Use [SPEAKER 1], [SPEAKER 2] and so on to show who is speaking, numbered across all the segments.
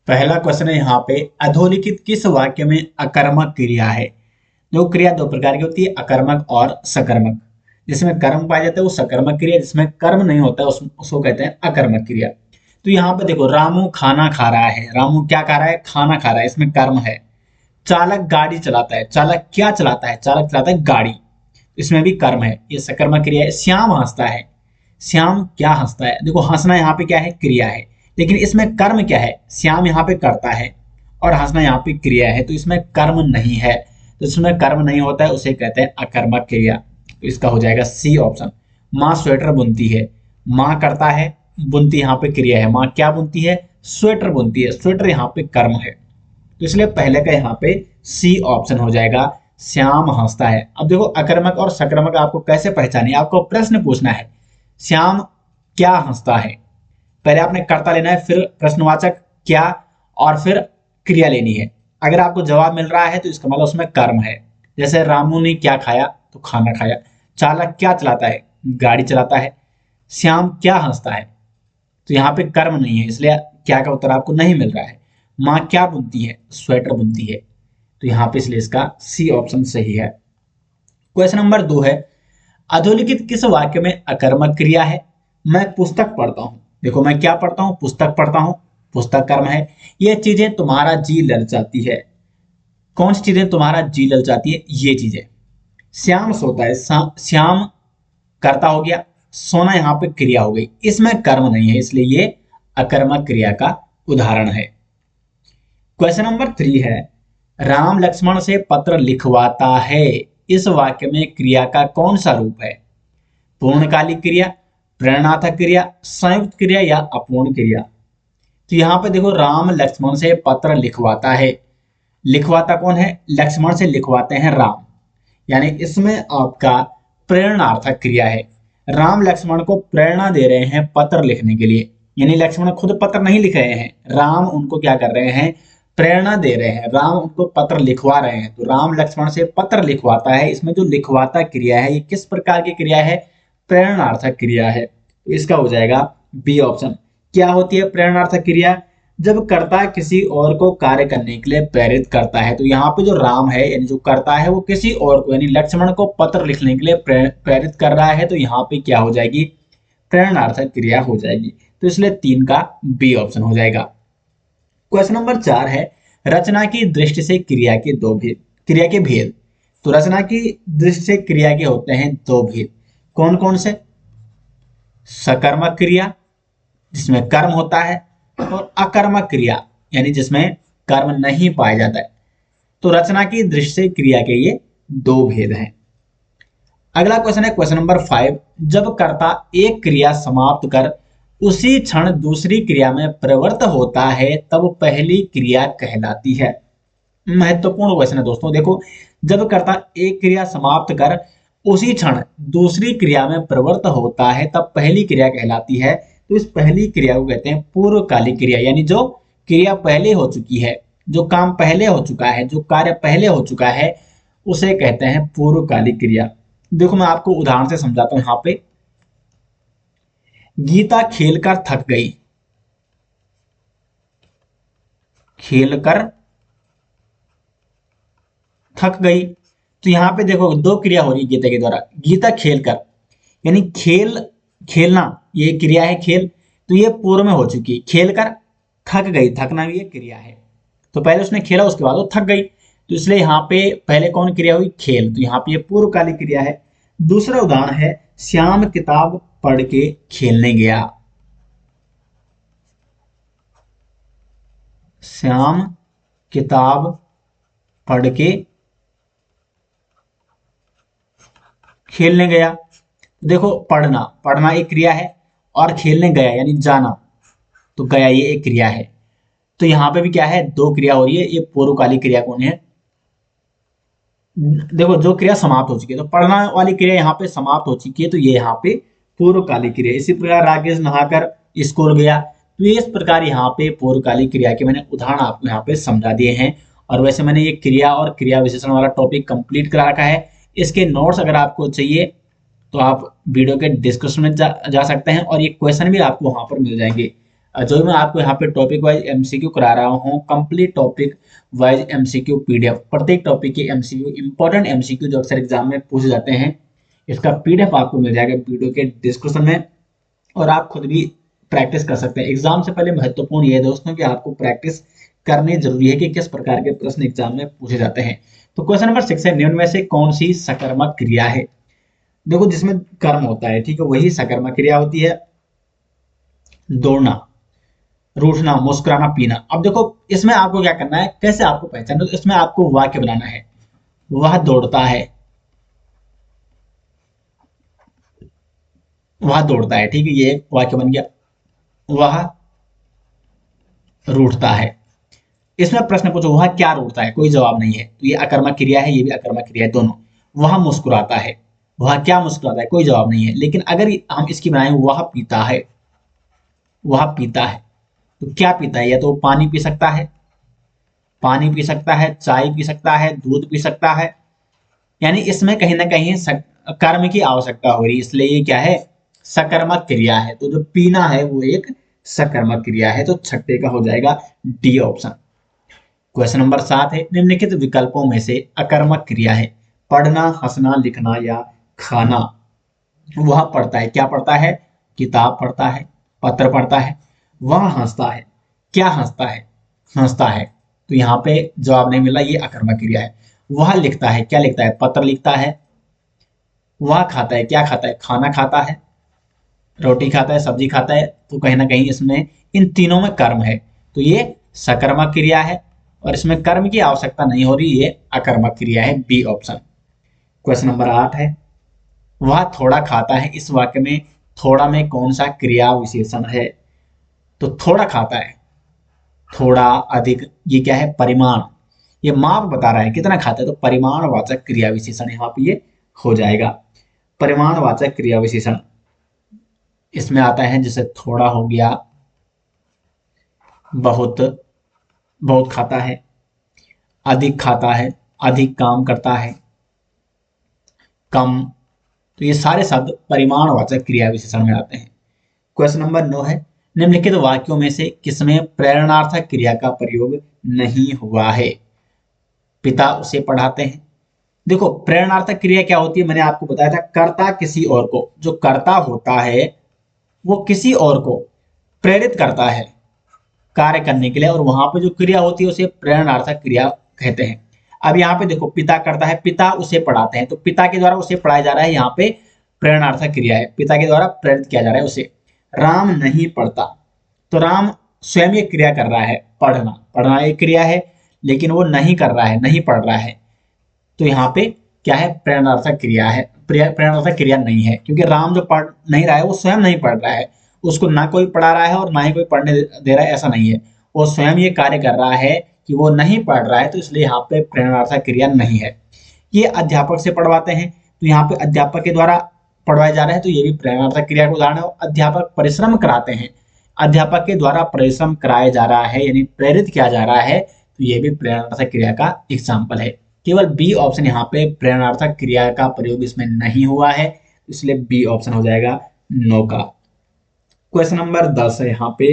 [SPEAKER 1] पहला क्वेश्चन है यहाँ पे, अधोलिखित किस वाक्य में अकर्मक क्रिया है। जो क्रिया दो प्रकार की होती है, अकर्मक और सकर्मक। जिसमें कर्म पाया जाता है वो सकर्मक क्रिया, जिसमें कर्म नहीं होता है उसको कहते हैं अकर्मक क्रिया। तो यहाँ पे देखो, रामू खाना खा रहा है। रामू क्या खा रहा है? खाना खा रहा है, इसमें कर्म है। चालक गाड़ी चलाता है। चालक क्या चलाता है? चालक चलाता है गाड़ी, इसमें भी कर्म है, ये सकर्मक क्रिया है। श्याम हंसता है। श्याम क्या हंसता है? देखो, हंसना यहाँ पे क्या है? क्रिया है, लेकिन इसमें कर्म क्या है? श्याम यहाँ पे करता है और हंसना यहाँ पे क्रिया है, तो इसमें कर्म नहीं है। तो इसमें कर्म नहीं होता है उसे कहते हैं अकर्मक क्रिया। तो इसका हो जाएगा सी ऑप्शन। माँ स्वेटर बुनती है। माँ करता है, बुनती यहाँ पे क्रिया है। माँ क्या बुनती है? स्वेटर बुनती है। स्वेटर यहाँ पे कर्म है, तो इसलिए पहले का यहाँ पे सी ऑप्शन हो जाएगा। श्याम हंसता है। अब देखो, अकर्मक और सकर्मक आपको कैसे पहचाने, आपको प्रश्न पूछना है। श्याम क्या हंसता है, पहले आपने कर्ता लेना है, फिर प्रश्नवाचक क्या, और फिर क्रिया लेनी है। अगर आपको जवाब मिल रहा है तो इसका मतलब उसमें कर्म है। जैसे रामू ने क्या खाया, तो खाना खाया। चालक क्या चलाता है? गाड़ी चलाता है। श्याम क्या हंसता है, तो यहाँ पे कर्म नहीं है, इसलिए क्या का उत्तर आपको नहीं मिल रहा है। माँ क्या बुनती है? स्वेटर बुनती है, तो यहाँ पे इसलिए इसका सी ऑप्शन सही है। क्वेश्चन नंबर 2 है, अधोलिखित किस वाक्य में अकर्मक क्रिया है। मैं पुस्तक पढ़ता हूं। देखो, मैं क्या पढ़ता हूं? पुस्तक पढ़ता हूं। पुस्तक कर्म है। ये चीजें तुम्हारा जी ललचाती है। कौन सी चीजें तुम्हारा जी ललचाती है? ये चीजें। श्याम सोता है। श्याम कर्ता हो गया, सोना यहाँ पे क्रिया हो गई, इसमें कर्म नहीं है, इसलिए ये अकर्मक क्रिया का उदाहरण है। क्वेश्चन नंबर 3 है, राम लक्ष्मण से पत्र लिखवाता है। इस वाक्य में क्रिया का कौन सा रूप है? पूर्णकालिक क्रिया, प्रेरणार्थक क्रिया, संयुक्त क्रिया या अपूर्ण क्रिया। तो यहाँ पे देखो, राम लक्ष्मण से पत्र लिखवाता है। लिखवाता कौन है? लक्ष्मण से लिखवाते हैं राम, यानी इसमें आपका प्रेरणार्थक क्रिया है। राम लक्ष्मण को प्रेरणा दे रहे हैं पत्र लिखने के लिए, यानी लक्ष्मण खुद पत्र नहीं लिख रहे हैं, राम उनको क्या कर रहे हैं? प्रेरणा दे रहे हैं। राम उनको पत्र लिखवा रहे हैं, तो राम लक्ष्मण से पत्र लिखवाता है। इसमें जो लिखवाता क्रिया है, ये किस प्रकार की क्रिया है? प्रेरणार्थक क्रिया है, तो इसका हो जाएगा बी ऑप्शन। क्या होती है प्रेरणार्थक क्रिया? जब कर्ता किसी और को कार्य करने के लिए प्रेरित करता है। तो यहाँ पे जो राम है, यानी जो करता है, वो किसी और को, यानी लक्ष्मण को पत्र लिखने के लिए प्रेरित कर रहा है, तो यहाँ पे क्या हो जाएगी? प्रेरणार्थक क्रिया हो जाएगी। तो इसलिए 3 का बी ऑप्शन हो जाएगा। क्वेश्चन नंबर 4 है, रचना की दृष्टि से क्रिया के दो भेद। क्रिया के भेद, तो रचना की दृष्टि से क्रिया के होते हैं दो भेद। कौन कौन से? सकर्मक क्रिया, जिसमें कर्म होता है, और अकर्मक क्रिया, यानी जिसमें कर्म नहीं पाया जाता है। तो रचना की दृष्टि से क्रिया के ये दो भेद हैं। अगला क्वेश्चन है क्वेश्चन नंबर 5, जब कर्ता एक क्रिया समाप्त कर उसी क्षण दूसरी क्रिया में प्रवृत्त होता है, तब पहली क्रिया कहलाती है। महत्वपूर्ण क्वेश्चन है दोस्तों। देखो, जब कर्ता एक क्रिया समाप्त कर उसी क्षण दूसरी क्रिया में प्रवृत्त होता है, तब पहली क्रिया कहलाती है। तो इस पहली क्रिया को कहते हैं पूर्वकालिक क्रिया, यानी जो क्रिया पहले हो चुकी है, जो काम पहले हो चुका है, जो कार्य पहले हो चुका है, उसे कहते हैं पूर्वकालिक क्रिया। देखो, मैं आपको उदाहरण से समझाता हूं। यहाँ पे गीता खेलकर थक गई। खेलकर थक गई, तो यहाँ पे देखो दो क्रिया हो रही है गीता के द्वारा। गीता खेलकर, यानी खेलना ये क्रिया है, खेल, तो ये पूर्व में हो चुकी। खेलकर थक गई, थकना भी ये क्रिया है। तो पहले उसने खेला, उसके बाद वो थक गई, तो इसलिए यहाँ पे पहले कौन क्रिया हुई? खेल, तो यहाँ पे ये पूर्वकालिक क्रिया है। दूसरा उदाहरण है, श्याम किताब पढ़ के खेलने गया। श्याम किताब पढ़ के खेलने गया। देखो, पढ़ना, पढ़ना एक क्रिया है, और खेलने गया यानी जाना, तो गया ये एक क्रिया है। तो यहाँ पे भी क्या है? दो क्रिया हो रही है। ये पूर्वकालिक क्रिया कौन है? देखो, जो क्रिया समाप्त हो चुकी है, तो पढ़ना वाली क्रिया यहाँ पे समाप्त हो चुकी है, तो ये यहाँ पे पूर्वकालिक क्रिया। इसी प्रकार राकेश नहाकर स्कूल गया, तो ये इस प्रकार यहाँ पे पूर्वकालिक क्रिया के मैंने उदाहरण आपको यहाँ पे समझा दिए हैं। और वैसे मैंने ये क्रिया और क्रिया विशेषण वाला टॉपिक कंप्लीट करा रखा है। इसके नोट्स अगर आपको चाहिए तो आप वीडियो के डिस्क्रिप्शन में जा सकते हैं, और ये क्वेश्चन भी आपको वहां पर मिल जाएंगे। जो मैं आपको यहाँ पे टॉपिक वाइज एमसीक्यू करा रहा हूँ, complete topic wise MCQ PDF, प्रत्येक टॉपिक के एमसीक्यू, इंपॉर्टेंट एमसीक्यू जो अक्सर एग्जाम में पूछे जाते हैं, इसका पीडीएफ आपको मिल जाएगा वीडियो के डिस्क्रिप्शन में, और आप खुद भी प्रैक्टिस कर सकते हैं। एग्जाम से पहले महत्वपूर्ण ये है दोस्तों कि आपको प्रैक्टिस करनी जरूरी है कि किस प्रकार के प्रश्न एग्जाम में पूछे जाते हैं। तो क्वेश्चन नंबर 6 है, निम्न में से कौन सी सकर्मक क्रिया है? देखो जिसमें कर्म होता है, ठीक है, वही सकर्मक क्रिया होती है। दौड़ना, रूठना, मुस्कुराना, पीना। अब देखो इसमें आपको क्या करना है, कैसे आपको पहचानना, तो इसमें आपको वाक्य बनाना है। वह दौड़ता है, वह दौड़ता है, ठीक है, ये एक वाक्य बन गया। वह रूठता है, इसमें प्रश्न पूछो वह क्या रूठता है, कोई जवाब नहीं है, तो ये अकर्मक क्रिया है, ये भी अकर्मक क्रिया है दोनों। वह मुस्कुराता है, वह क्या मुस्कुराता है, कोई जवाब नहीं है। लेकिन अगर हम इसकी बनाए वह पीता है, वह पीता है, तो क्या पीता है? या तो पानी पी सकता है, पानी पी सकता है, चाय पी सकता है, दूध पी सकता है, यानी इसमें कहीं ना कहीं कर्म की आवश्यकता हो रही है, इसलिए ये क्या है, सकर्मक क्रिया है। तो जो पीना है वो एक सकर्मक क्रिया है, तो छठे का हो जाएगा डी ऑप्शन। क्वेश्चन नंबर 7 है, निम्नलिखित विकल्पों में से अकर्मक क्रिया है, पढ़ना, हंसना, लिखना या खाना। वह पढ़ता है, क्या पढ़ता है? किताब पढ़ता है, पत्र पढ़ता है। वह हंसता है, क्या हंसता है? हंसता है, तो यहाँ पे जवाब नहीं मिला, ये अकर्मक क्रिया है। वह लिखता है, क्या लिखता है? पत्र लिखता है। वह खाता है, क्या खाता है? खाना खाता है, रोटी खाता है, सब्जी खाता है, तो कहीं ना कहीं इसमें इन तीनों में कर्म है, तो ये सकर्मक क्रिया है, और इसमें कर्म की आवश्यकता नहीं हो रही, ये अकर्मक क्रिया है, बी ऑप्शन। क्वेश्चन नंबर 8 है, वह थोड़ा खाता है, इस वाक्य में थोड़ा में कौन सा क्रिया विशेषण है? तो थोड़ा खाता है, थोड़ा, अधिक, ये क्या है? परिमाण, ये माप बता रहा है कितना खाता है, तो परिमाणवाचक क्रिया विशेषण यहाँ पे ये हो जाएगा, परिमाणवाचक क्रिया विशेषण इसमें आता है। जैसे थोड़ा हो गया, बहुत, बहुत खाता है, अधिक खाता है, अधिक काम करता है, कम, तो ये सारे शब्द परिमाणवाचक क्रिया विशेषण में आते हैं। क्वेश्चन नंबर 9 है, निम्नलिखित वाक्यों में से किसमें प्रेरणार्थक क्रिया का प्रयोग नहीं हुआ है? पिता उसे पढ़ाते हैं। देखो प्रेरणार्थक क्रिया क्या होती है, मैंने आपको बताया था, कर्ता किसी और को, जो कर्ता होता है वो किसी और को प्रेरित करता है कार्य करने के लिए, और वहां पे जो क्रिया होती है उसे प्रेरणार्थक क्रिया कहते हैं। अब यहाँ पे देखो पिता करता है, पिता उसे पढ़ाते हैं, तो पिता के द्वारा उसे पढ़ाया जा रहा है, यहाँ पे प्रेरणार्थक क्रिया है, पिता के द्वारा प्रेरित किया जा रहा है उसे। राम नहीं पढ़ता, तो राम स्वयं एक क्रिया कर रहा है, पढ़ना, पढ़ना एक क्रिया है, लेकिन वो नहीं कर रहा है, नहीं पढ़ रहा है, तो यहाँ पे क्या है? प्रेरणार्थक क्रिया है, प्रेरणार्थक क्रिया नहीं है, क्योंकि राम जो पढ़ नहीं रहा है वो स्वयं नहीं पढ़ रहा है, उसको ना कोई पढ़ा रहा है और ना ही कोई पढ़ने दे रहा है, ऐसा नहीं है, वो स्वयं ये कार्य कर रहा है कि वो नहीं पढ़ रहा है, तो इसलिए यहाँ पे प्रेरणार्थक क्रिया नहीं है। ये अध्यापक से पढ़वाते हैं, तो यहाँ पे अध्यापक के द्वारा पढ़वाया जा रहा है, तो ये भी प्रेरणार्थक क्रिया का उदाहरण है। अध्यापक परिश्रम कराते हैं, अध्यापक के द्वारा परिश्रम कराया जा रहा है, यानी प्रेरित किया जा रहा है, तो ये भी प्रेरणार्थक क्रिया का एग्जाम्पल है। केवल बी ऑप्शन यहाँ पे प्रेरणार्थक क्रिया का प्रयोग इसमें नहीं हुआ है, इसलिए बी ऑप्शन हो जाएगा नो का। क्वेश्चन नंबर 10 है, यहाँ पे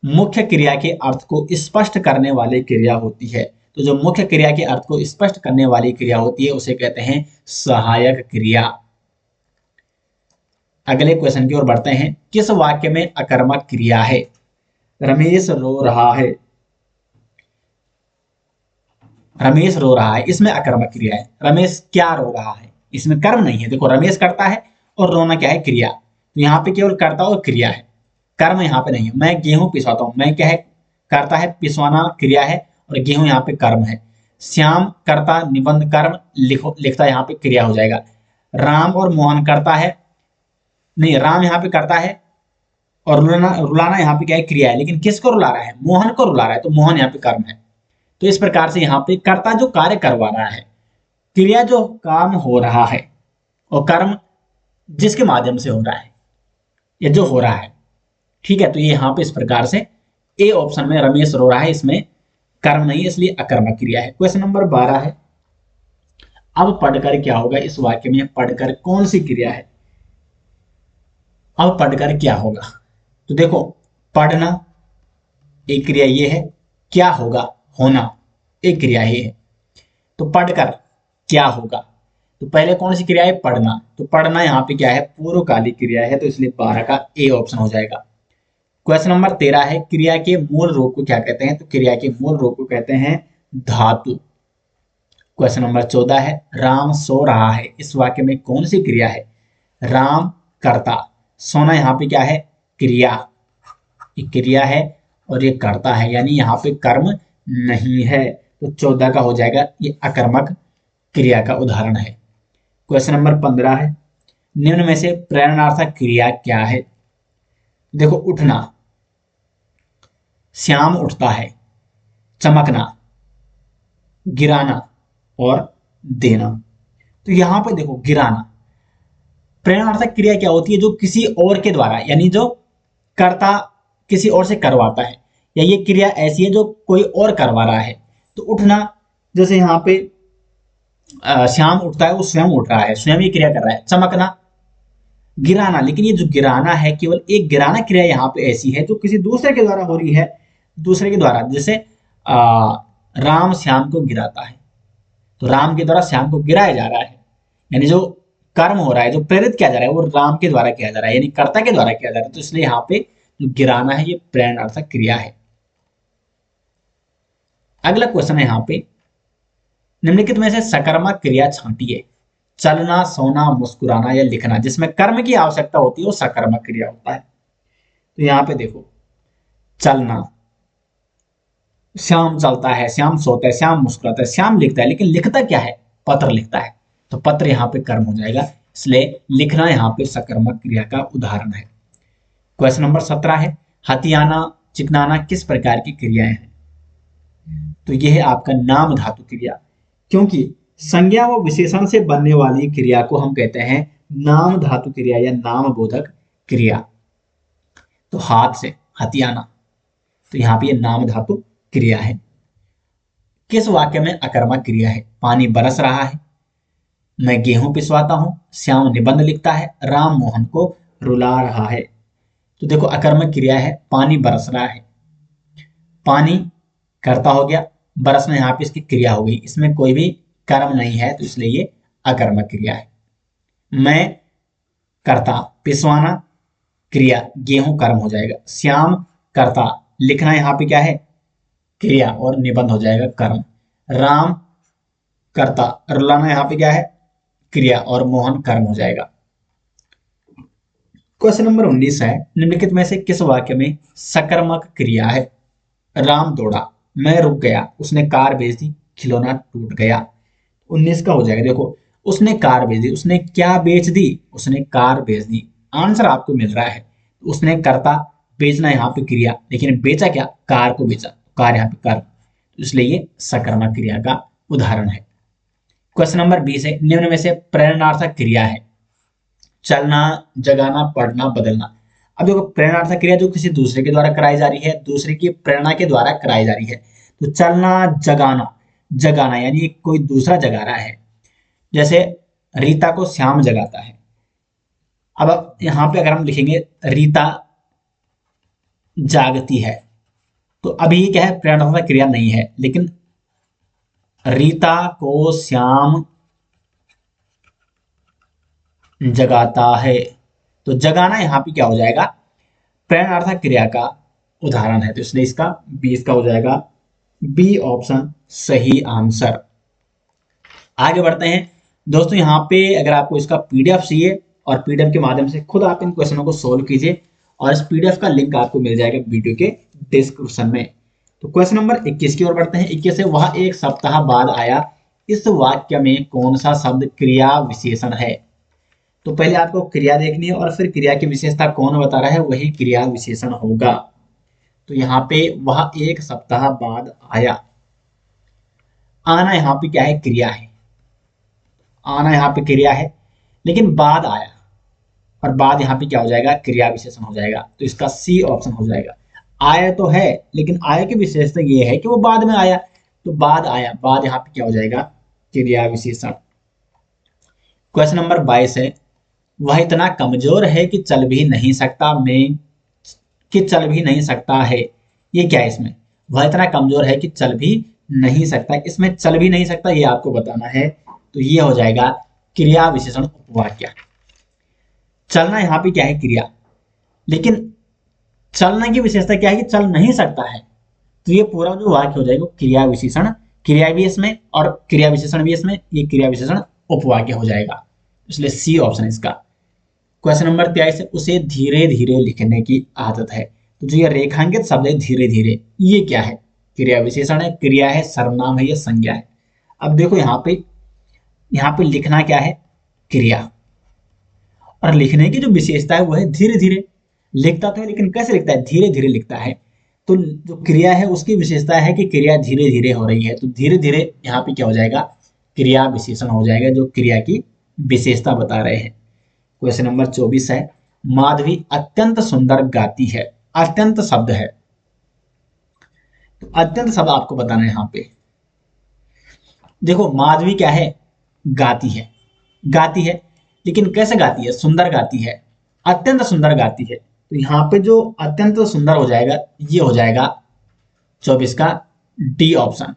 [SPEAKER 1] मुख्य क्रिया के अर्थ को स्पष्ट करने वाली क्रिया होती है, तो जो मुख्य क्रिया के अर्थ को स्पष्ट करने वाली क्रिया होती है उसे कहते हैं सहायक क्रिया। अगले क्वेश्चन की ओर बढ़ते हैं, किस वाक्य में अकर्मक क्रिया है? रमेश रो रहा है, रमेश रो रहा है, इसमें अकर्मक क्रिया है। रमेश क्या रो रहा है, इसमें कर्म नहीं है। देखो रमेश करता है और रोना क्या है? क्रिया, तो यहाँ पे केवल कर्ता और क्रिया है, कर्म यहाँ पे नहीं है। मैं गेहूं पिसवाता हूँ, मैं क्या है? करता है, पिसवाना क्रिया है, और गेहूं यहाँ पे कर्म है। श्याम करता, निबंध कर्म, लिखता यहाँ पे क्रिया हो जाएगा। राम और मोहन करता है, नहीं राम यहाँ पे करता है, और रुलाना, रुलाना यहाँ पे क्या है? क्रिया है, लेकिन किसको रुला रहा है? मोहन को रुला रहा है, तो मोहन यहाँ पे कर्म है। तो इस प्रकार से यहाँ पे कर्ता जो कार्य करवा रहा है, क्रिया जो काम हो रहा है, और कर्म जिसके माध्यम से हो रहा है या जो हो रहा है, ठीक है। तो ये यहाँ पे इस प्रकार से ए ऑप्शन में रमेश रो रहा है, इसमें कर्म नहीं है, इसलिए अकर्मक क्रिया है। क्वेश्चन नंबर 12 है, अब पढ़कर क्या होगा? इस वाक्य में पढ़कर कौन सी क्रिया है? अब पढ़कर क्या होगा? तो देखो, पढ़ना एक क्रिया ये है, क्या होगा, होना एक क्रिया ये है। तो पढ़कर क्या होगा, तो पहले कौन सी क्रिया है, पढ़ना। तो पढ़ना यहाँ पे क्या है, पूर्वकालिक क्रिया है, तो इसलिए 12 का ए ऑप्शन हो जाएगा। क्वेश्चन नंबर 13 है, क्रिया के मूल रूप को क्या कहते हैं, तो क्रिया के मूल रूप को कहते हैं धातु। क्वेश्चन नंबर 14 है, राम सो रहा है, इस वाक्य में कौन सी क्रिया है, राम कर्ता, सोना यहाँ पे क्या है, क्रिया, ये क्रिया है और ये कर्ता है, यानी यहाँ पे कर्म नहीं है। तो 14 का हो जाएगा, ये अकर्मक क्रिया का उदाहरण है। क्वेश्चन नंबर 15 है, निम्न में से प्रेरणार्थक क्रिया क्या है। देखो, उठना, श्याम उठता है, चमकना, गिराना और देना। तो यहां पे देखो, गिराना, प्रेरणार्थक क्रिया क्या होती है, जो किसी और के द्वारा, यानी जो कर्ता किसी और से करवाता है, या ये क्रिया ऐसी है जो कोई और करवा रहा है। तो उठना, जैसे यहाँ पे श्याम उठता है, वो स्वयं उठ रहा है, स्वयं ये क्रिया कर रहा है। चमकना, गिराना, लेकिन ये जो गिराना है, केवल एक गिराना क्रिया यहाँ पे ऐसी है जो किसी दूसरे के द्वारा हो रही है, दूसरे के द्वारा। जैसे राम श्याम को गिराता है, तो राम के द्वारा श्याम को गिराया जा रहा है, यानी जो कर्म हो रहा है, जो प्रेरित किया जा रहा है, वो राम के द्वारा किया जा रहा है, यानी कर्ता के द्वारा किया जा रहा है। तो इसलिए यहाँ पे जो गिराना है, ये प्रेरणार्थक क्रिया है। अगला क्वेश्चन है यहाँ पे, निम्नलिखित में से सकर्मक क्रिया छांटिए। चलना, सोना, मुस्कुराना या लिखना, जिसमें कर्म की आवश्यकता होती है, वो सकर्मक क्रिया होता है। तो यहाँ पे देखो, चलना, श्याम चलता है, श्याम सोता है, श्याम मुस्कुराता है, श्याम लिखता है, लेकिन लिखता क्या है, पत्र लिखता है, तो पत्र यहाँ पे कर्म हो जाएगा, इसलिए लिखना यहाँ पे सकर्मक क्रिया का उदाहरण है। क्वेश्चन नंबर 17 है, हथियाना, चिकनाना किस प्रकार की क्रियाएं हैं। तो यह है आपका नाम धातु क्रिया, क्योंकि संज्ञा व विशेषण से बनने वाली क्रिया को हम कहते हैं नाम धातु क्रिया या नाम बोधक क्रिया। तो हाथ से हथियाना, तो यहाँ पे ये नाम धातु क्रिया है। किस वाक्य में अकर्मक क्रिया है, पानी बरस रहा है, मैं गेहूं पिसवाता हूं, श्याम निबंध लिखता है, राम मोहन को रुला रहा है। तो देखो, अकर्मक क्रिया है, पानी बरस रहा है, पानी कर्ता हो गया, बरसना यहाँ पे इसकी क्रिया हो गई, इसमें कोई भी कर्म नहीं है, तो इसलिए ये अकर्मक क्रिया है। मैं कर्ता, पिसवाना क्रिया, गेहूं कर्म हो जाएगा, श्याम कर्ता, लिखना यहाँ पे क्या है, क्रिया, और निबंध हो जाएगा कर्म, राम कर्ता, रुलाना यहाँ पे क्या है, क्रिया, और मोहन कर्म हो जाएगा। क्वेश्चन नंबर 19 है, निम्नलिखित में से किस वाक्य में सकर्मक क्रिया है। राम दौड़ा, मैं रुक गया, उसने कार भेज दी, खिलौना टूट गया। 19 का हो जाएगा, देखो, उसने कार भेज दी, उसने क्या बेच दी, उसने कार बेच दी, आंसर आपको मिल रहा है। उसने कर्ता, बेचना यहाँ पे क्रिया, लेकिन बेचा क्या, कार को बेचा, कार यहाँ पे कर्म, इसलिए ये सकर्मक क्रिया का उदाहरण है। क्वेश्चन नंबर 20 है, निम्न में से प्रेरणार्थक क्रिया है, चलना, जगाना, पढ़ना, बदलना। अब देखो, प्रेरणार्थक क्रिया जो किसी दूसरे के द्वारा कराई जा रही है, दूसरे की प्रेरणा के द्वारा कराई जा रही है। तो चलना, जगाना, जगाना यानी कोई दूसरा जगा रहा है, जैसे रीता को श्याम जगाता है। अब यहाँ पे अगर हम लिखेंगे रीता जागती है, तो अभी ये क्या है, प्रेरणात्मक क्रिया नहीं है, लेकिन रीता को श्याम जगाता है, तो जगाना यहाँ पे क्या हो जाएगा, प्रेरणार्थक क्रिया का उदाहरण है, तो इसलिए इसका 20 का हो जाएगा बी ऑप्शन सही आंसर। आगे बढ़ते हैं दोस्तों, यहाँ पे अगर आपको इसका पीडीएफ चाहिए और पीडीएफ के माध्यम से खुद आप इन क्वेश्चनों को सोल्व कीजिए, और इस पीडीएफ का लिंक आपको मिल जाएगा वीडियो के डिस्क्रिप्शन में। तो क्वेश्चन नंबर 21 की ओर बढ़ते हैं। 21 है, वह एक सप्ताह बाद आया, इस वाक्य में कौन सा शब्द क्रिया विशेषण है। तो पहले आपको क्रिया देखनी है और फिर क्रिया की विशेषता कौन बता रहा है, वही क्रिया विशेषण होगा। तो यहाँ पे वह एक सप्ताह बाद आया, आना यहाँ पे क्या है, क्रिया है, आना यहाँ पे क्रिया है, लेकिन बाद आया, और बाद यहाँ पे क्या हो जाएगा, क्रिया विशेषण हो जाएगा, तो इसका सी ऑप्शन हो जाएगा। आया तो है, लेकिन आया की विशेषता ये है कि वो बाद में आया, तो बाद आया, बाद यहाँ पे क्या हो जाएगा, क्रिया विशेषण। क्वेश्चन नंबर 22 है, वह इतना कमजोर है कि चल भी नहीं सकता, मैं कि चल भी नहीं सकता है। ये क्या है इसमें? वह इतना कमजोर है कि चल भी नहीं सकता। इसमें चल भी नहीं सकता ये आपको बताना है, तो ये हो जाएगा क्रिया विशेषण उपवाक्य। चलना यहाँ पे क्या है? क्रिया। लेकिन चलने की विशेषता क्या है? कि चल नहीं सकता है। तो ये पूरा जो वाक्य हो जाएगा क्रिया विशेषण, क्रिया भी इसमें और क्रिया विशेषण भी इसमें, ये क्रिया विशेषण उपवाक्य हो जाएगा। इसलिए सी ऑप्शन इसका। क्वेश्चन नंबर 23 है, उसे धीरे धीरे लिखने की आदत है। तो जो ये रेखांकित शब्द है धीरे धीरे, ये क्या है? क्रिया विशेषण है, क्रिया है, सर्वनाम है, ये संज्ञा है। अब देखो यहाँ पे लिखना क्या है? क्रिया। और लिखने की जो विशेषता है वो है धीरे धीरे। लिखता तो है लेकिन कैसे लिखता है? धीरे धीरे लिखता है। तो जो क्रिया है उसकी विशेषता है कि क्रिया धीरे धीरे हो रही है, तो धीरे धीरे यहाँ पे क्या हो जाएगा? क्रिया विशेषण हो जाएगा, जो क्रिया की विशेषता बता रहे हैं। क्वेश्चन नंबर 24 है, माधवी अत्यंत सुंदर गाती है। अत्यंत शब्द है, तो अत्यंत शब्द आपको बताना है यहाँ पे। देखो माधवी क्या है? गाती है। गाती है लेकिन कैसे गाती है? सुंदर गाती है, अत्यंत सुंदर गाती है। तो यहाँ पे जो अत्यंत सुंदर हो जाएगा ये हो जाएगा 24 का डी ऑप्शन,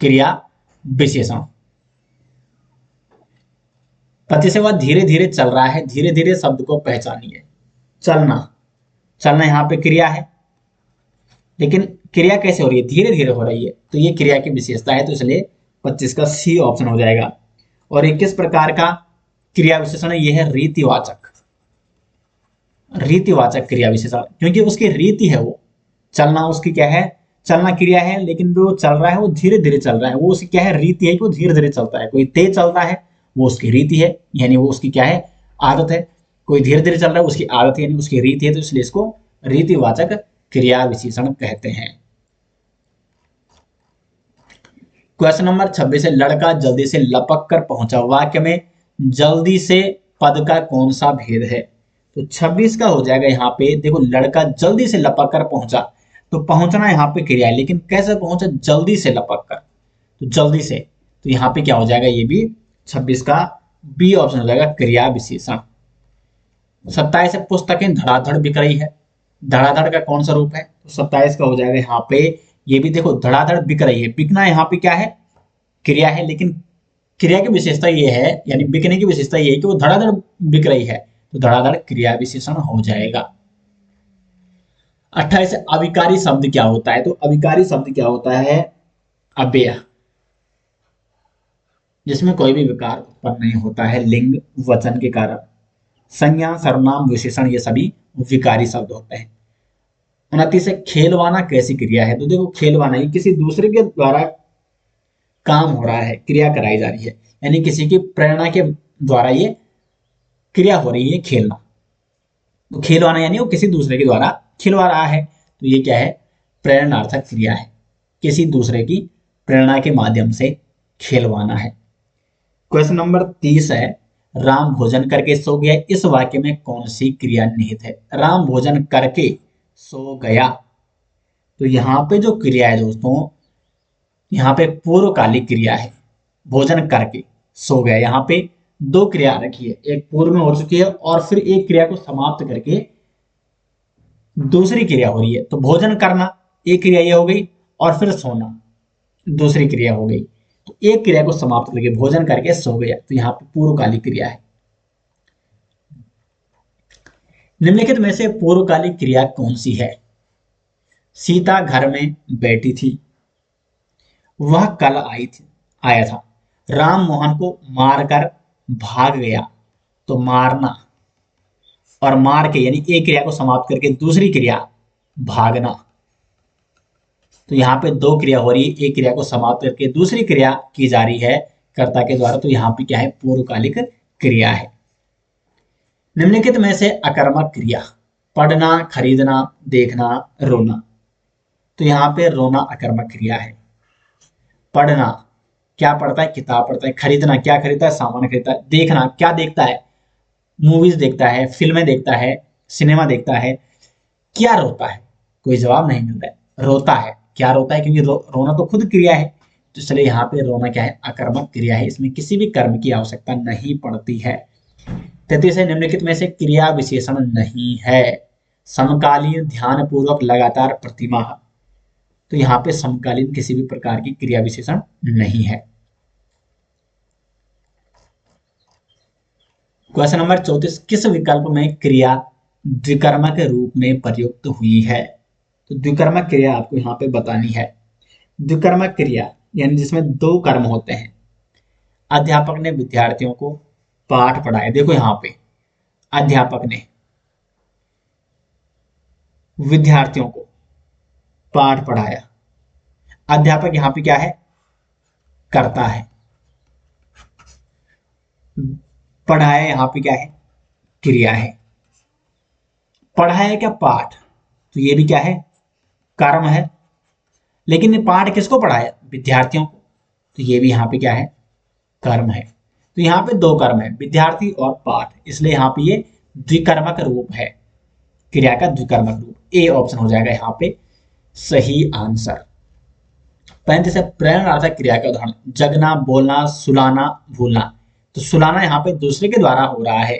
[SPEAKER 1] क्रिया विशेषण। 25 से बाद धीरे धीरे चल रहा है। धीरे धीरे शब्द को पहचानिए। चलना, चलना यहाँ पे क्रिया है, लेकिन क्रिया कैसे हो रही है? धीरे धीरे हो रही है, तो ये क्रिया की विशेषता है, तो इसलिए 25 का सी ऑप्शन हो जाएगा। और ये किस प्रकार का क्रिया विशेषण है? ये है रीतिवाचक। रीतिवाचक क्रिया विशेषण, क्योंकि उसकी रीति है वो। चलना उसकी क्या है? चलना क्रिया है, लेकिन जो चल रहा है वो धीरे धीरे चल रहा है, वो उसकी क्या है? रीति है कि वो धीरे धीरे चलता है। कोई तेज चलता है वो उसकी रीति है, यानी वो उसकी क्या है? आदत है। कोई धीरे धीरे चल रहा है उसकी आदत है, यानी उसकी रीति है, तो इसलिए इसको रीतिवाचक क्रिया विशेषण कहते हैं। क्वेश्चन नंबर 26 है, लड़का जल्दी से लपक कर पहुंचा। वाक्य में जल्दी से पद का कौन सा भेद है? तो 26 का हो जाएगा यहाँ पे। देखो लड़का जल्दी से लपक कर पहुंचा, तो पहुंचना यहाँ पे क्रिया है, लेकिन कैसे पहुंचा? जल्दी से लपक कर, तो जल्दी से, तो यहाँ पे क्या हो जाएगा? ये भी 26 का बी ऑप्शन हो जाएगा, क्रिया विशेषण। 27 है, पुस्तकें धड़ाधड़ बिक रही है। धड़ाधड़ का कौन सा रूप है? तो 27 का हो जाएगा यहाँ पे। ये भी देखो धड़ाधड़ बिक रही है, बिकना यहाँ पे क्या है? क्रिया है, लेकिन क्रिया की विशेषता ये है, यानी बिकने की विशेषता ये है कि वो धड़ाधड़ बिक रही है, तो धड़ाधड़ क्रिया विशेषण हो जाएगा। 28 अविकारी शब्द क्या होता है? तो अविकारी शब्द क्या होता है? अव्यय, जिसमें कोई भी विकार उत्पन्न नहीं होता है लिंग वचन के कारण। संज्ञा, सर्वनाम, विशेषण, ये सभी विकारी शब्द होते हैं। 29 खेलवाना कैसी क्रिया है? तो देखो खेलवाना ये किसी दूसरे के द्वारा काम हो रहा है, क्रिया कराई जा रही है, यानी किसी की प्रेरणा के द्वारा ये क्रिया हो रही है, खेलना। तो खेलवाना यानी वो किसी दूसरे के द्वारा खिलवा रहा है, तो ये क्या है? प्रेरणार्थक क्रिया है, किसी दूसरे की प्रेरणा के माध्यम से खेलवाना है। क्वेश्चन नंबर 30 है, राम भोजन करके सो गया। इस वाक्य में कौन सी क्रिया निहित है? राम भोजन करके सो गया, तो यहाँ पे जो क्रिया है दोस्तों, यहाँ पे पूर्वकालिक क्रिया है। भोजन करके सो गया, यहाँ पे दो क्रिया रखी है, एक पूर्व में हो चुकी है और फिर एक क्रिया को समाप्त करके दूसरी क्रिया हो रही है। तो भोजन करना एक क्रिया ये हो गई, और फिर सोना दूसरी क्रिया हो गई। तो एक क्रिया को समाप्त करके भोजन करके सो गया, तो यहाँ पे पूर्वकालिक क्रिया है। निम्नलिखित में से पूर्वकालिक क्रिया कौन सी है? सीता घर में बैठी थी, वह कल आया था। राम मोहन को मारकर भाग गया, तो मारना और मार के यानी एक क्रिया को समाप्त करके दूसरी क्रिया भागना। तो यहाँ पे दो क्रिया हो रही है, एक क्रिया को समाप्त करके दूसरी क्रिया की जा रही है कर्ता के द्वारा, तो यहाँ पे क्या है? पूर्वकालिक क्रिया है। निम्नलिखित में से अकर्मक क्रिया, पढ़ना, खरीदना, देखना, रोना। तो यहाँ पे रोना अकर्मक क्रिया है। पढ़ना क्या पढ़ता है? किताब पढ़ता है। खरीदना क्या खरीदता है? सामान खरीदता है। देखना क्या देखता है? मूवीज देखता है, फिल्में देखता है, सिनेमा देखता है। क्या रोता है? कोई जवाब नहीं मिल रहा है। रोता है, क्या रोता है? क्योंकि रोना तो खुद क्रिया है, तो इसलिए यहाँ पे रोना क्या है? अकर्मक क्रिया है, इसमें किसी भी कर्म की आवश्यकता नहीं पड़ती है। 33 है, निम्नलिखित में से क्रिया विशेषण नहीं है। समकालीन, ध्यानपूर्वक, लगातार, प्रतिमाह। तो यहाँ पे समकालीन किसी भी प्रकार की क्रिया विशेषण नहीं है। क्वेश्चन नंबर 34, किस विकल्प में क्रिया द्विकर्मक रूप में प्रयुक्त हुई है? तो द्विकर्मक क्रिया आपको यहाँ पे बतानी है। द्विकर्मक क्रिया यानी जिसमें दो कर्म होते हैं। अध्यापक ने विद्यार्थियों को पाठ पढ़ाया। देखो यहाँ पे अध्यापक ने विद्यार्थियों को पाठ पढ़ाया। अध्यापक यहाँ पे क्या है? करता है। पढ़ाया यहाँ पे क्या है? क्रिया है। पढ़ाया क्या? पाठ। तो ये भी क्या है? कर्म है। लेकिन ये पाठ किसको पढ़ाया? विद्यार्थियों को। तो ये भी यहाँ पे क्या है? कर्म है। तो यहाँ पे दो कर्म है, विद्यार्थी और पाठ, इसलिए यहाँ पे ये द्विकर्मक रूप है, क्रिया का द्विकर्मक रूप। ए ऑप्शन हो जाएगा यहाँ पे सही आंसर। 35 है, प्रेरणार्थक क्रिया का उदाहरण। जगना, बोलना, सुलाना, भूलना। तो सुलाना यहाँ पे दूसरे के द्वारा हो रहा है,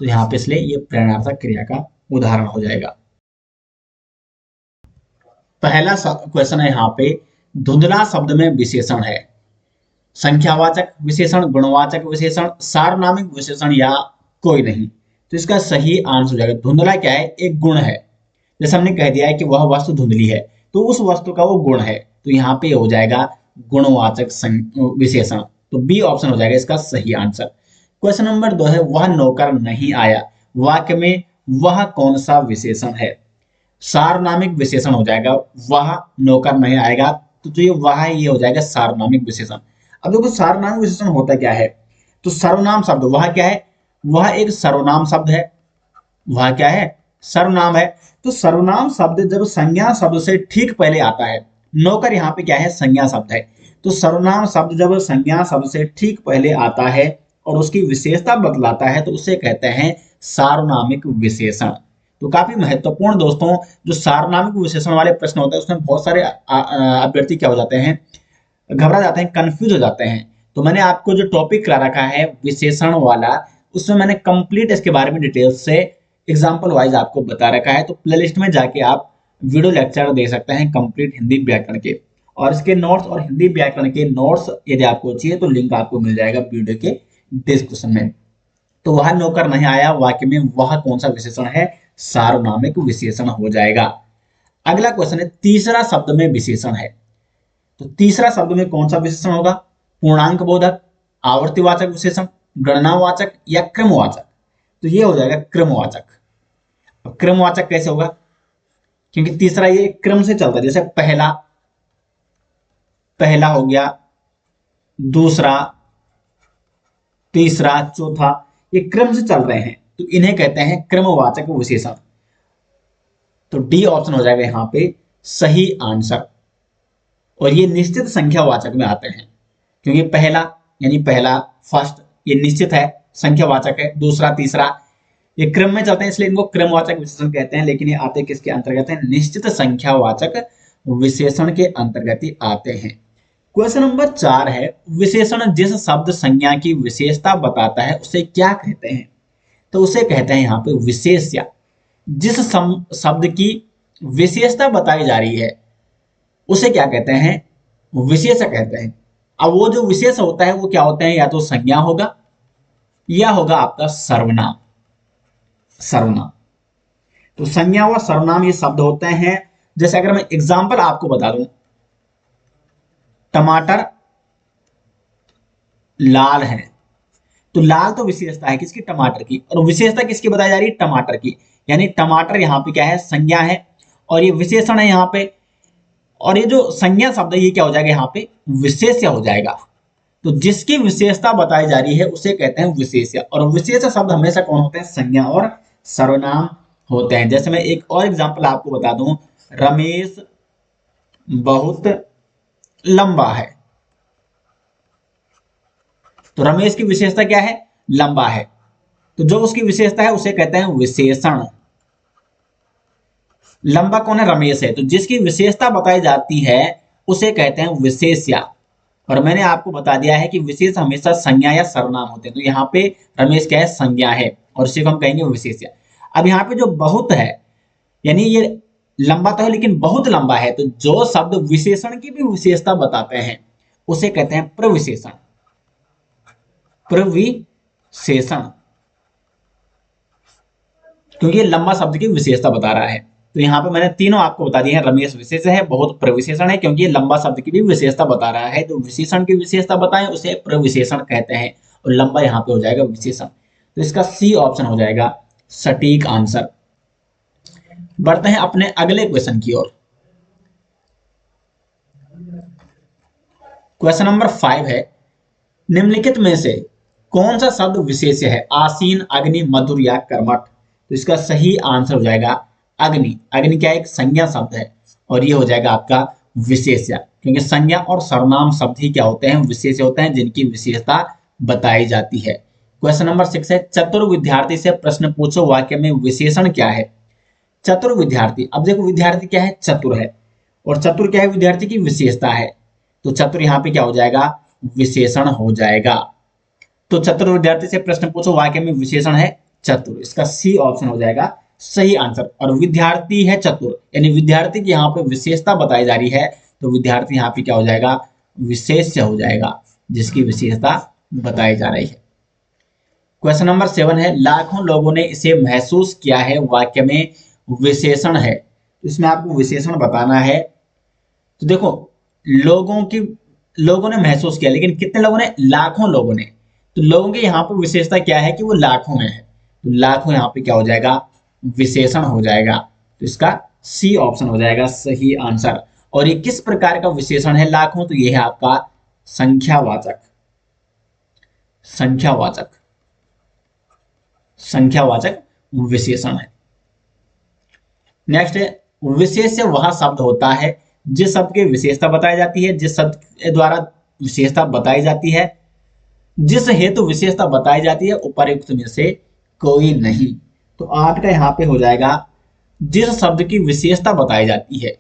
[SPEAKER 1] तो यहाँ पे इसलिए ये प्रेरणार्थक क्रिया का उदाहरण हो जाएगा। पहला क्वेश्चन है यहाँ पे, धुंधला शब्द में विशेषण है। संख्यावाचक विशेषण, गुणवाचक विशेषण, सार्वनामिक विशेषण या कोई नहीं। तो इसका सही आंसर हो जाएगा धुंधला क्या है? एक गुण है। जैसे हमने कह दिया है कि वह वस्तु धुंधली है, तो उस वस्तु का वो गुण है, तो यहाँ पे हो जाएगा गुणवाचक विशेषण। तो बी ऑप्शन हो जाएगा इसका सही आंसर। क्वेश्चन नंबर 2 है, वह नौकर नहीं आया। वाक्य में वह कौन सा विशेषण है? सार्वनामिक विशेषण हो जाएगा। वह नौकर नहीं आएगा, तो जो ये वह है ये हो जाएगा सार्वनामिक विशेषण। अब देखो सार्वनामिक विशेषण होता क्या है? तो सर्वनाम शब्द, वह क्या है? वह एक सर्वनाम शब्द है। वह क्या है? सर्वनाम है। तो सर्वनाम शब्द जब संज्ञा शब्द से ठीक पहले आता है, नौकर यहाँ पे क्या है? संज्ञा शब्द है। तो सर्वनाम शब्द जब संज्ञा शब्द से ठीक पहले आता है और उसकी विशेषता बतलाता है, तो उसे कहते हैं सार्वनामिक विशेषण। तो काफी महत्वपूर्ण दोस्तों, जो सार्वनामिक विशेषण वाले प्रश्न होते हैं उसमें बहुत सारे अभ्यर्थी क्या हो जाते हैं? घबरा जाते हैं, कंफ्यूज हो जाते हैं। तो मैंने आपको जो टॉपिक करा रखा है विशेषण वाला, उसमें मैंने कंप्लीट इसके बारे में डिटेल से एग्जाम्पल वाइज आपको बता रखा है। तो प्लेलिस्ट में जाके आप वीडियो लेक्चर देख सकते हैं कंप्लीट हिंदी व्याकरण के, और इसके नोट्स और हिंदी व्याकरण के नोट्स यदि आपको चाहिए तो लिंक आपको मिल जाएगा वीडियो के डिस्क्रिप्शन में। तो वह नौकर नहीं आया, वाक्य में वह कौन सा विशेषण है? सार्वनामिक विशेषण हो जाएगा। अगला क्वेश्चन है, तीसरा शब्द में विशेषण है। तो तीसरा शब्द में कौन सा विशेषण होगा? पूर्णांक बोधक, आवर्तीवाचक विशेषण, गणनावाचक या क्रमवाचक। तो ये हो जाएगा क्रमवाचक। अब क्रमवाचक कैसे होगा? क्योंकि तीसरा ये क्रम से चलता है, जैसे पहला, पहला हो गया, दूसरा, तीसरा, चौथा, ये क्रम से चल रहे हैं, तो इन्हें कहते हैं क्रमवाचक विशेषण। तो डी ऑप्शन हो जाएगा यहाँ पे सही आंसर। और ये निश्चित संख्यावाचक में आते हैं, क्योंकि पहला यानी पहला, फर्स्ट, ये निश्चित है, संख्यावाचक है। दूसरा, तीसरा, ये क्रम में चलते हैं, इसलिए इनको क्रमवाचक विशेषण कहते हैं। लेकिन ये आते किसके अंतर्गत है? निश्चित संख्यावाचक विशेषण के अंतर्गत ही आते हैं। क्वेश्चन नंबर 4 है, विशेषण जिस शब्द संज्ञा की विशेषता बताता है उसे क्या कहते हैं? तो उसे कहते हैं यहाँ पे विशेष्य। जिस शब्द की विशेषता बताई जा रही है उसे क्या कहते हैं? विशेष कहते हैं। अब वो जो विशेष होता है वो क्या होता है? या तो संज्ञा होगा या होगा आपका सर्वनाम। सर्वनाम, तो संज्ञा व सर्वनाम ये शब्द होते हैं। जैसे अगर मैं एग्जांपल आपको बता दूं, टमाटर लाल है, तो लाल तो विशेषता है किसकी? टमाटर की। और विशेषता किसकी बताई जा रही है? टमाटर की। यानी टमाटर यहाँ पे क्या है? संज्ञा है, और ये विशेषण है यहाँ पे। और ये जो संज्ञा शब्द है ये क्या हो जाएगा? यहाँ पे विशेष्य हो जाएगा। तो जिसकी विशेषता बताई जा रही है उसे कहते हैं विशेष्य। और विशेष शब्द हमेशा कौन होते हैं? संज्ञा और सर्वनाम होते हैं। जैसे मैं एक और एग्जांपल आपको बता दूं, रमेश बहुत लंबा है। तो रमेश की विशेषता क्या है? लंबा है। तो जो उसकी विशेषता है उसे कहते हैं विशेषण। लंबा कौन है? रमेश है। तो जिसकी विशेषता बताई जाती है उसे कहते हैं विशेष्य। और मैंने आपको बता दिया है कि विशेष हमेशा संज्ञा या सर्वनाम होते हैं। तो यहाँ पे रमेश क्या है? संज्ञा है, और इसी को हम कहेंगे विशेष्य। अब यहाँ पे जो बहुत है यानी ये लंबा तो है लेकिन बहुत लंबा है, तो जो शब्द विशेषण की भी विशेषता बताते हैं उसे कहते हैं प्रविशेषण। प्रविशेषण, क्योंकि ये लंबा शब्द की विशेषता बता रहा है। तो यहाँ पे मैंने तीनों आपको बता दिए हैं। रमेश विशेष है, बहुत प्रविशेषण है क्योंकि ये लंबा शब्द की भी विशेषता बता रहा है। तो विशेषण की विशेषता बताएं उसे प्रविशेषण कहते हैं, और लंबा यहाँ पे हो जाएगा विशेषण। तो इसका सी ऑप्शन हो जाएगा सटीक आंसर। बढ़ते हैं अपने अगले क्वेश्चन की ओर। क्वेश्चन नंबर 5 है, निम्नलिखित में से कौन सा शब्द विशेष्य है? आसीन, अग्नि, मधुर या कर्मठ? तो इसका सही आंसर हो जाएगा अग्नि। अग्नि क्या एक संज्ञा शब्द है, और ये हो जाएगा आपका विशेष्य, क्योंकि संज्ञा और सर्वनाम शब्द ही क्या होते हैं? विशेष्य होते हैं, जिनकी विशेषता बताई जाती है। क्वेश्चन नंबर 6 है, चतुर विद्यार्थी से प्रश्न पूछो, वाक्य में विशेषण क्या है? चतुर विद्यार्थी, अब देखो विद्यार्थी क्या है? चतुर है, और चतुर क्या है? विद्यार्थी की विशेषता है। तो चतुर यहाँ पे क्या हो जाएगा? विशेषण हो जाएगा। तो चतुर विद्यार्थी से प्रश्न पूछो, वाक्य में विशेषण है चतुर, इसका सी ऑप्शन हो जाएगा सही आंसर। और विद्यार्थी है चतुर, यानी विद्यार्थी की यहाँ पे विशेषता बताई जा रही है, तो विद्यार्थी यहाँ पे क्या हो जाएगा? विशेष्य हो जाएगा, जिसकी विशेषता बताई जा रही है। क्वेश्चन नंबर 7 है, लाखों लोगों ने इसे महसूस किया है, वाक्य में विशेषण है। तो इसमें आपको विशेषण बताना है। तो देखो लोगों ने महसूस किया, लेकिन कितने लोगों ने? लाखों लोगों ने। तो लोगों की यहाँ पर विशेषता क्या है? कि वो लाखों में है, तो लाखों यहाँ पे क्या हो जाएगा? विशेषण हो जाएगा। तो इसका सी ऑप्शन हो जाएगा सही आंसर। और ये किस प्रकार का विशेषण है लाखों? तो ये है आपका संख्यावाचक। संख्यावाचक, संख्यावाचक विशेषण है। नेक्स्ट है, विशेष्य वह शब्द होता है जिस शब्द की विशेषता बताई जाती है, जिस शब्द के द्वारा विशेषता बताई जाती है, जिस हेतु विशेषता बताई जाती है, उपर्युक्त में से कोई नहीं। तो 8 का यहाँ पे हो जाएगा जिस शब्द की विशेषता बताई जाती है।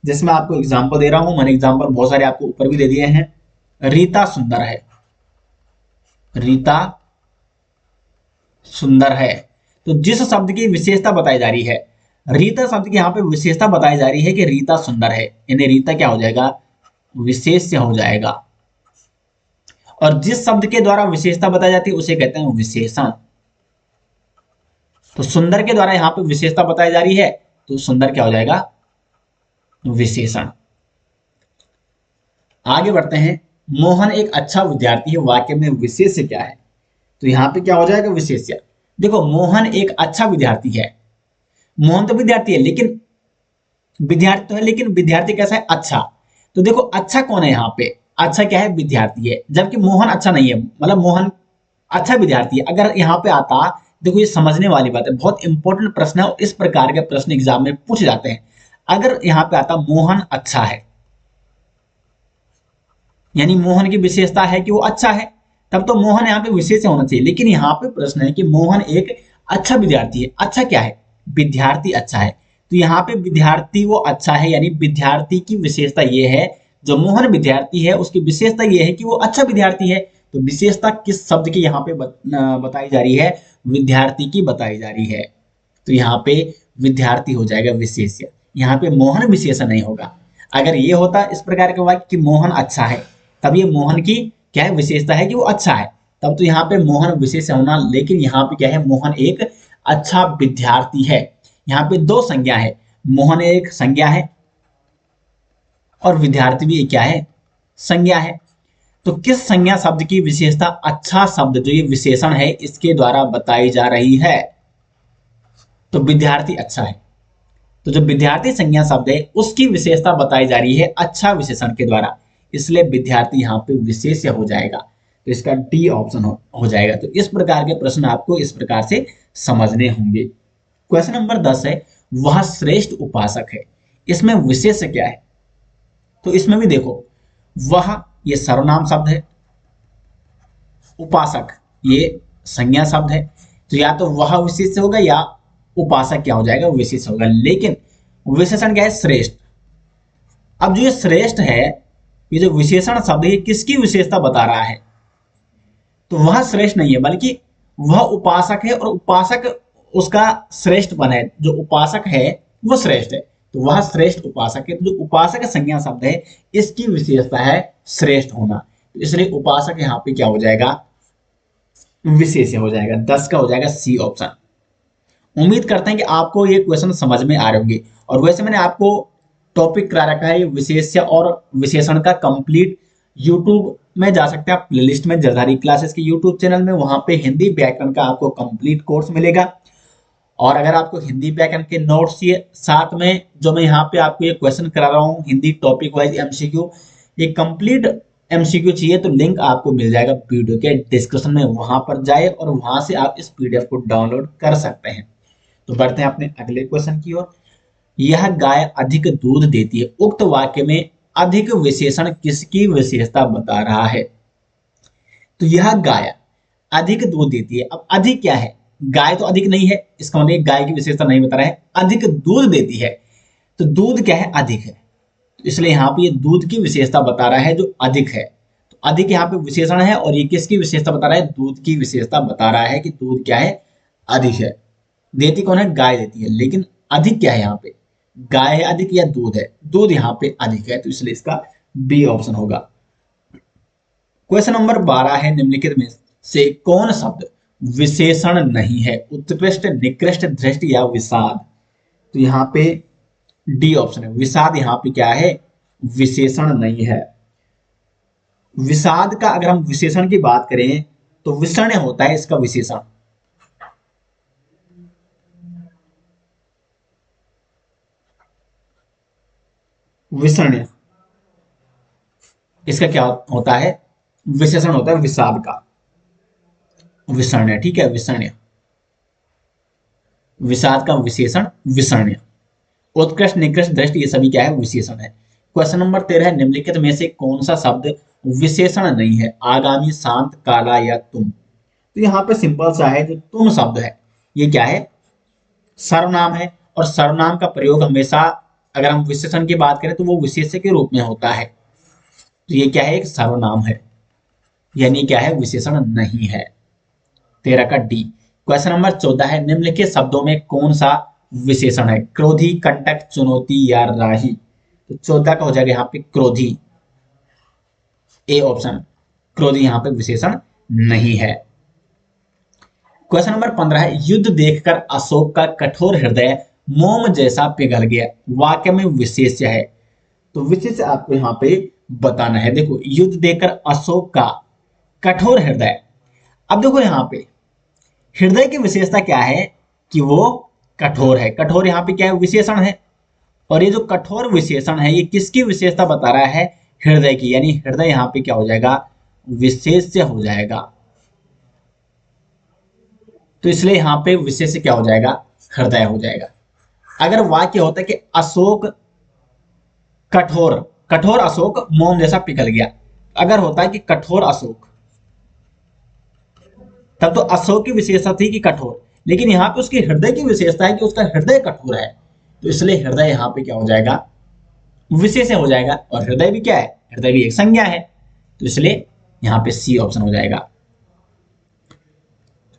[SPEAKER 1] जिसमें आपको एग्जांपल दे रहा हूं, मैंने एग्जांपल बहुत सारे आपको ऊपर भी दे दिए हैं। रीता सुंदर है, रीता सुंदर है। तो जिस शब्द की विशेषता बताई जा रही है, रीता शब्द की यहाँ पे विशेषता बताई जा रही है कि रीता सुंदर है, यानी रीता क्या हो जाएगा? विशेष्य हो जाएगा। और जिस शब्द के द्वारा विशेषता बताई जाती है उसे कहते हैं विशेषण। तो सुंदर के द्वारा यहाँ पे विशेषता बताई जा रही है, तो सुंदर क्या हो जाएगा? विशेषण। आगे बढ़ते हैं, मोहन एक अच्छा विद्यार्थी है, वाक्य में विशेष्य क्या है? तो यहाँ पे क्या हो जाएगा? विशेष्य। देखो मोहन एक अच्छा विद्यार्थी है, मोहन तो विद्यार्थी है, लेकिन विद्यार्थी तो है, लेकिन विद्यार्थी कैसा है? अच्छा। तो देखो अच्छा कौन है यहाँ पे? अच्छा क्या है? विद्यार्थी है, जबकि मोहन अच्छा नहीं है, मतलब मोहन अच्छा विद्यार्थी है। अगर यहाँ पे आता, देखो ये समझने वाली बात है, बहुत इंपॉर्टेंट प्रश्न है और इस प्रकार के प्रश्न एग्जाम में पूछे जाते हैं। अगर यहाँ पे आता मोहन अच्छा है, यानी मोहन की विशेषता है कि वो अच्छा है, तब तो मोहन यहाँ पे विशेष होना चाहिए। लेकिन यहाँ पे प्रश्न है कि मोहन एक अच्छा विद्यार्थी है। अच्छा क्या है? विद्यार्थी अच्छा है। तो यहाँ पे विद्यार्थी वो अच्छा है, यानी विद्यार्थी की विशेषता ये है, जो मोहन विद्यार्थी है उसकी विशेषता ये है कि वो अच्छा विद्यार्थी है। तो विशेषता किस शब्द की यहाँ पे बताई जा रही है? विद्यार्थी की बताई जा रही है। तो यहाँ पे विद्यार्थी हो जाएगा विशेष्य, यहाँ पे मोहन विशेषण नहीं होगा। अगर ये होता इस प्रकार का वाक्य कि मोहन अच्छा है, तब ये मोहन की क्या है? विशेषता है कि वो अच्छा है, तब तो यहाँ पे मोहन विशेष होना। लेकिन यहाँ पे क्या है? मोहन एक अच्छा विद्यार्थी है। यहाँ पे दो संज्ञा है, मोहन एक संज्ञा है और विद्यार्थी भी क्या है? संज्ञा है। तो किस संज्ञा शब्द की विशेषता अच्छा शब्द जो ये विशेषण है इसके द्वारा बताई जा रही है? तो विद्यार्थी अच्छा है, तो जो विद्यार्थी संज्ञा शब्द है उसकी विशेषता बताई जा रही है अच्छा विशेषण के द्वारा, इसलिए विद्यार्थी यहाँ पे विशेष्य हो जाएगा। तो इसका डी ऑप्शन हो जाएगा। तो इस प्रकार के प्रश्न आपको इस प्रकार से समझने होंगे। क्वेश्चन नंबर 10 है, वह श्रेष्ठ उपासक है, इसमें विशेष्य क्या है? तो इसमें भी देखो, वह ये सर्वनाम शब्द है, उपासक ये संज्ञा शब्द है, तो या तो वह विशेष्य होगा या उपासक क्या हो जाएगा? विशेष होगा। लेकिन विशेषण क्या है? श्रेष्ठ। अब जो ये श्रेष्ठ है, ये जो विशेषण शब्द है किसकी विशेषता बता रहा है? तो वह श्रेष्ठ नहीं है, बल्कि वह उपासक है, और उपासक उसका श्रेष्ठ बन है। जो उपासक है वो श्रेष्ठ है, तो वह श्रेष्ठ उपासक है। तो जो उपासक संज्ञा शब्द है इसकी विशेषता है श्रेष्ठ होना, तो इसलिए उपासक यहाँ पे क्या हो जाएगा, विशेष हो जाएगा। 10 का हो जाएगा सी ऑप्शन। उम्मीद करते हैं कि आपको ये क्वेश्चन समझ में आ रहे होंगे। और वैसे मैंने आपको टॉपिक करा रखा है विशेष्य और विशेषण का कंप्लीट। यूट्यूब में जा सकते हैं आप, प्लेलिस्ट में जरधारी क्लासेस के यूट्यूब चैनल में, वहां पे हिंदी व्याकरण का आपको कंप्लीट कोर्स मिलेगा। और अगर आपको हिंदी व्याकरण के नोट्स चाहिए, साथ में जो मैं यहाँ पे आपको ये क्वेश्चन करा रहा हूँ हिंदी टॉपिक वाइज एमसीक्यू, ये कंप्लीट एमसीक्यू चाहिए तो लिंक आपको मिल जाएगा वीडियो के डिस्क्रिप्शन में, वहां पर जाए और वहां से आप इस पीडीएफ को डाउनलोड कर सकते हैं। तो बढ़ते हैं अपने अगले क्वेश्चन की ओर। यह गाय अधिक दूध देती है, उक्त वाक्य में अधिक विशेषण किसकी विशेषता बता रहा है। तो यह गाय अधिक दूध देती है। अब अधिक क्या है, गाय तो अधिक नहीं है, इसका मतलब गाय की विशेषता नहीं बता रहा है, अधिक दूध देती है। तो दूध क्या है, अधिक है, तो इसलिए यहाँ पे ये दूध की विशेषता बता रहा है जो अधिक है। तो अधिक यहाँ पे विशेषण है और ये किसकी विशेषता बता रहा है, दूध की विशेषता बता रहा है कि दूध क्या है, अधिक है। देती कौन है, गाय देती है, लेकिन अधिक क्या है यहाँ पे, गाय है अधिक या दूध है, दूध यहाँ पे अधिक है, तो इसलिए इसका बी ऑप्शन होगा। क्वेश्चन नंबर 12 है, निम्नलिखित में से कौन शब्द विशेषण नहीं है, उत्कृष्ट, निकृष्ट, धृष्ट या विषाद। तो यहाँ पे डी ऑप्शन है, विषाद यहाँ पे क्या है, विशेषण नहीं है। विषाद का अगर हम विशेषण की बात करें तो विषण्य होता है इसका विशेषण। विषण्य इसका क्या होता है, विशेषण होता है विषाद का, विषण्य, ठीक है, विषण्य, विषाद का विशेषण विषण्य। उत्कृष्ट, निकृष्ट, दृष्ट ये सभी क्या है, विशेषण है। क्वेश्चन नंबर 13 है, निम्नलिखित में से कौन सा शब्द विशेषण नहीं है, आगामी, शांत, काला या तुम। तो यहाँ पे सिंपल सा है, जो तुम शब्द है ये क्या है, सर्वनाम है, और सर्वनाम का प्रयोग हमेशा अगर हम विशेषण की बात करें तो वो विशेष्य के रूप में होता है, तो ये क्या है, एक सर्वनाम है, यानी क्या है, विशेषण नहीं है। 13 का डी। क्वेश्चन नंबर 14 है, निम्नलिखित शब्दों में कौन सा विशेषण है, क्रोधी, कंटक, चुनौती या राही। तो 14 का हो जाएगा यहाँ पे क्रोधी, ए ऑप्शन, क्रोधी यहाँ पे विशेषण नहीं है। क्वेश्चन नंबर 15 है, युद्ध देखकर अशोक का कठोर हृदय मोम जैसा पिघल गया, वाक्य में विशेष्य है। तो विशेष आपको यहाँ पे बताना है। देखो, युद्ध देखकर अशोक का कठोर हृदय, अब देखो यहाँ पे हृदय की विशेषता क्या है कि वो कठोर है, कठोर यहाँ पे क्या है, विशेषण है, और ये जो कठोर विशेषण है ये किसकी विशेषता बता रहा है, हृदय की, यानी हृदय यहाँ पे क्या हो जाएगा, विशेष्य हो जाएगा। तो इसलिए यहाँ पे विशेष्य क्या हो जाएगा, हृदय हो जाएगा। अगर वाक्य होता है कि अशोक कठोर, कठोर अशोक मोम जैसा पिघल गया, अगर होता है कि कठोर अशोक, तब तो अशोक की विशेषता थी कि कठोर, लेकिन यहाँ पे उसकी हृदय की विशेषता है कि उसका हृदय कठोर है, तो इसलिए हृदय यहाँ पे क्या हो जाएगा, विशेष हो जाएगा। और हृदय भी क्या है, हृदय भी एक संज्ञा है, तो इसलिए यहाँ पे सी ऑप्शन हो जाएगा।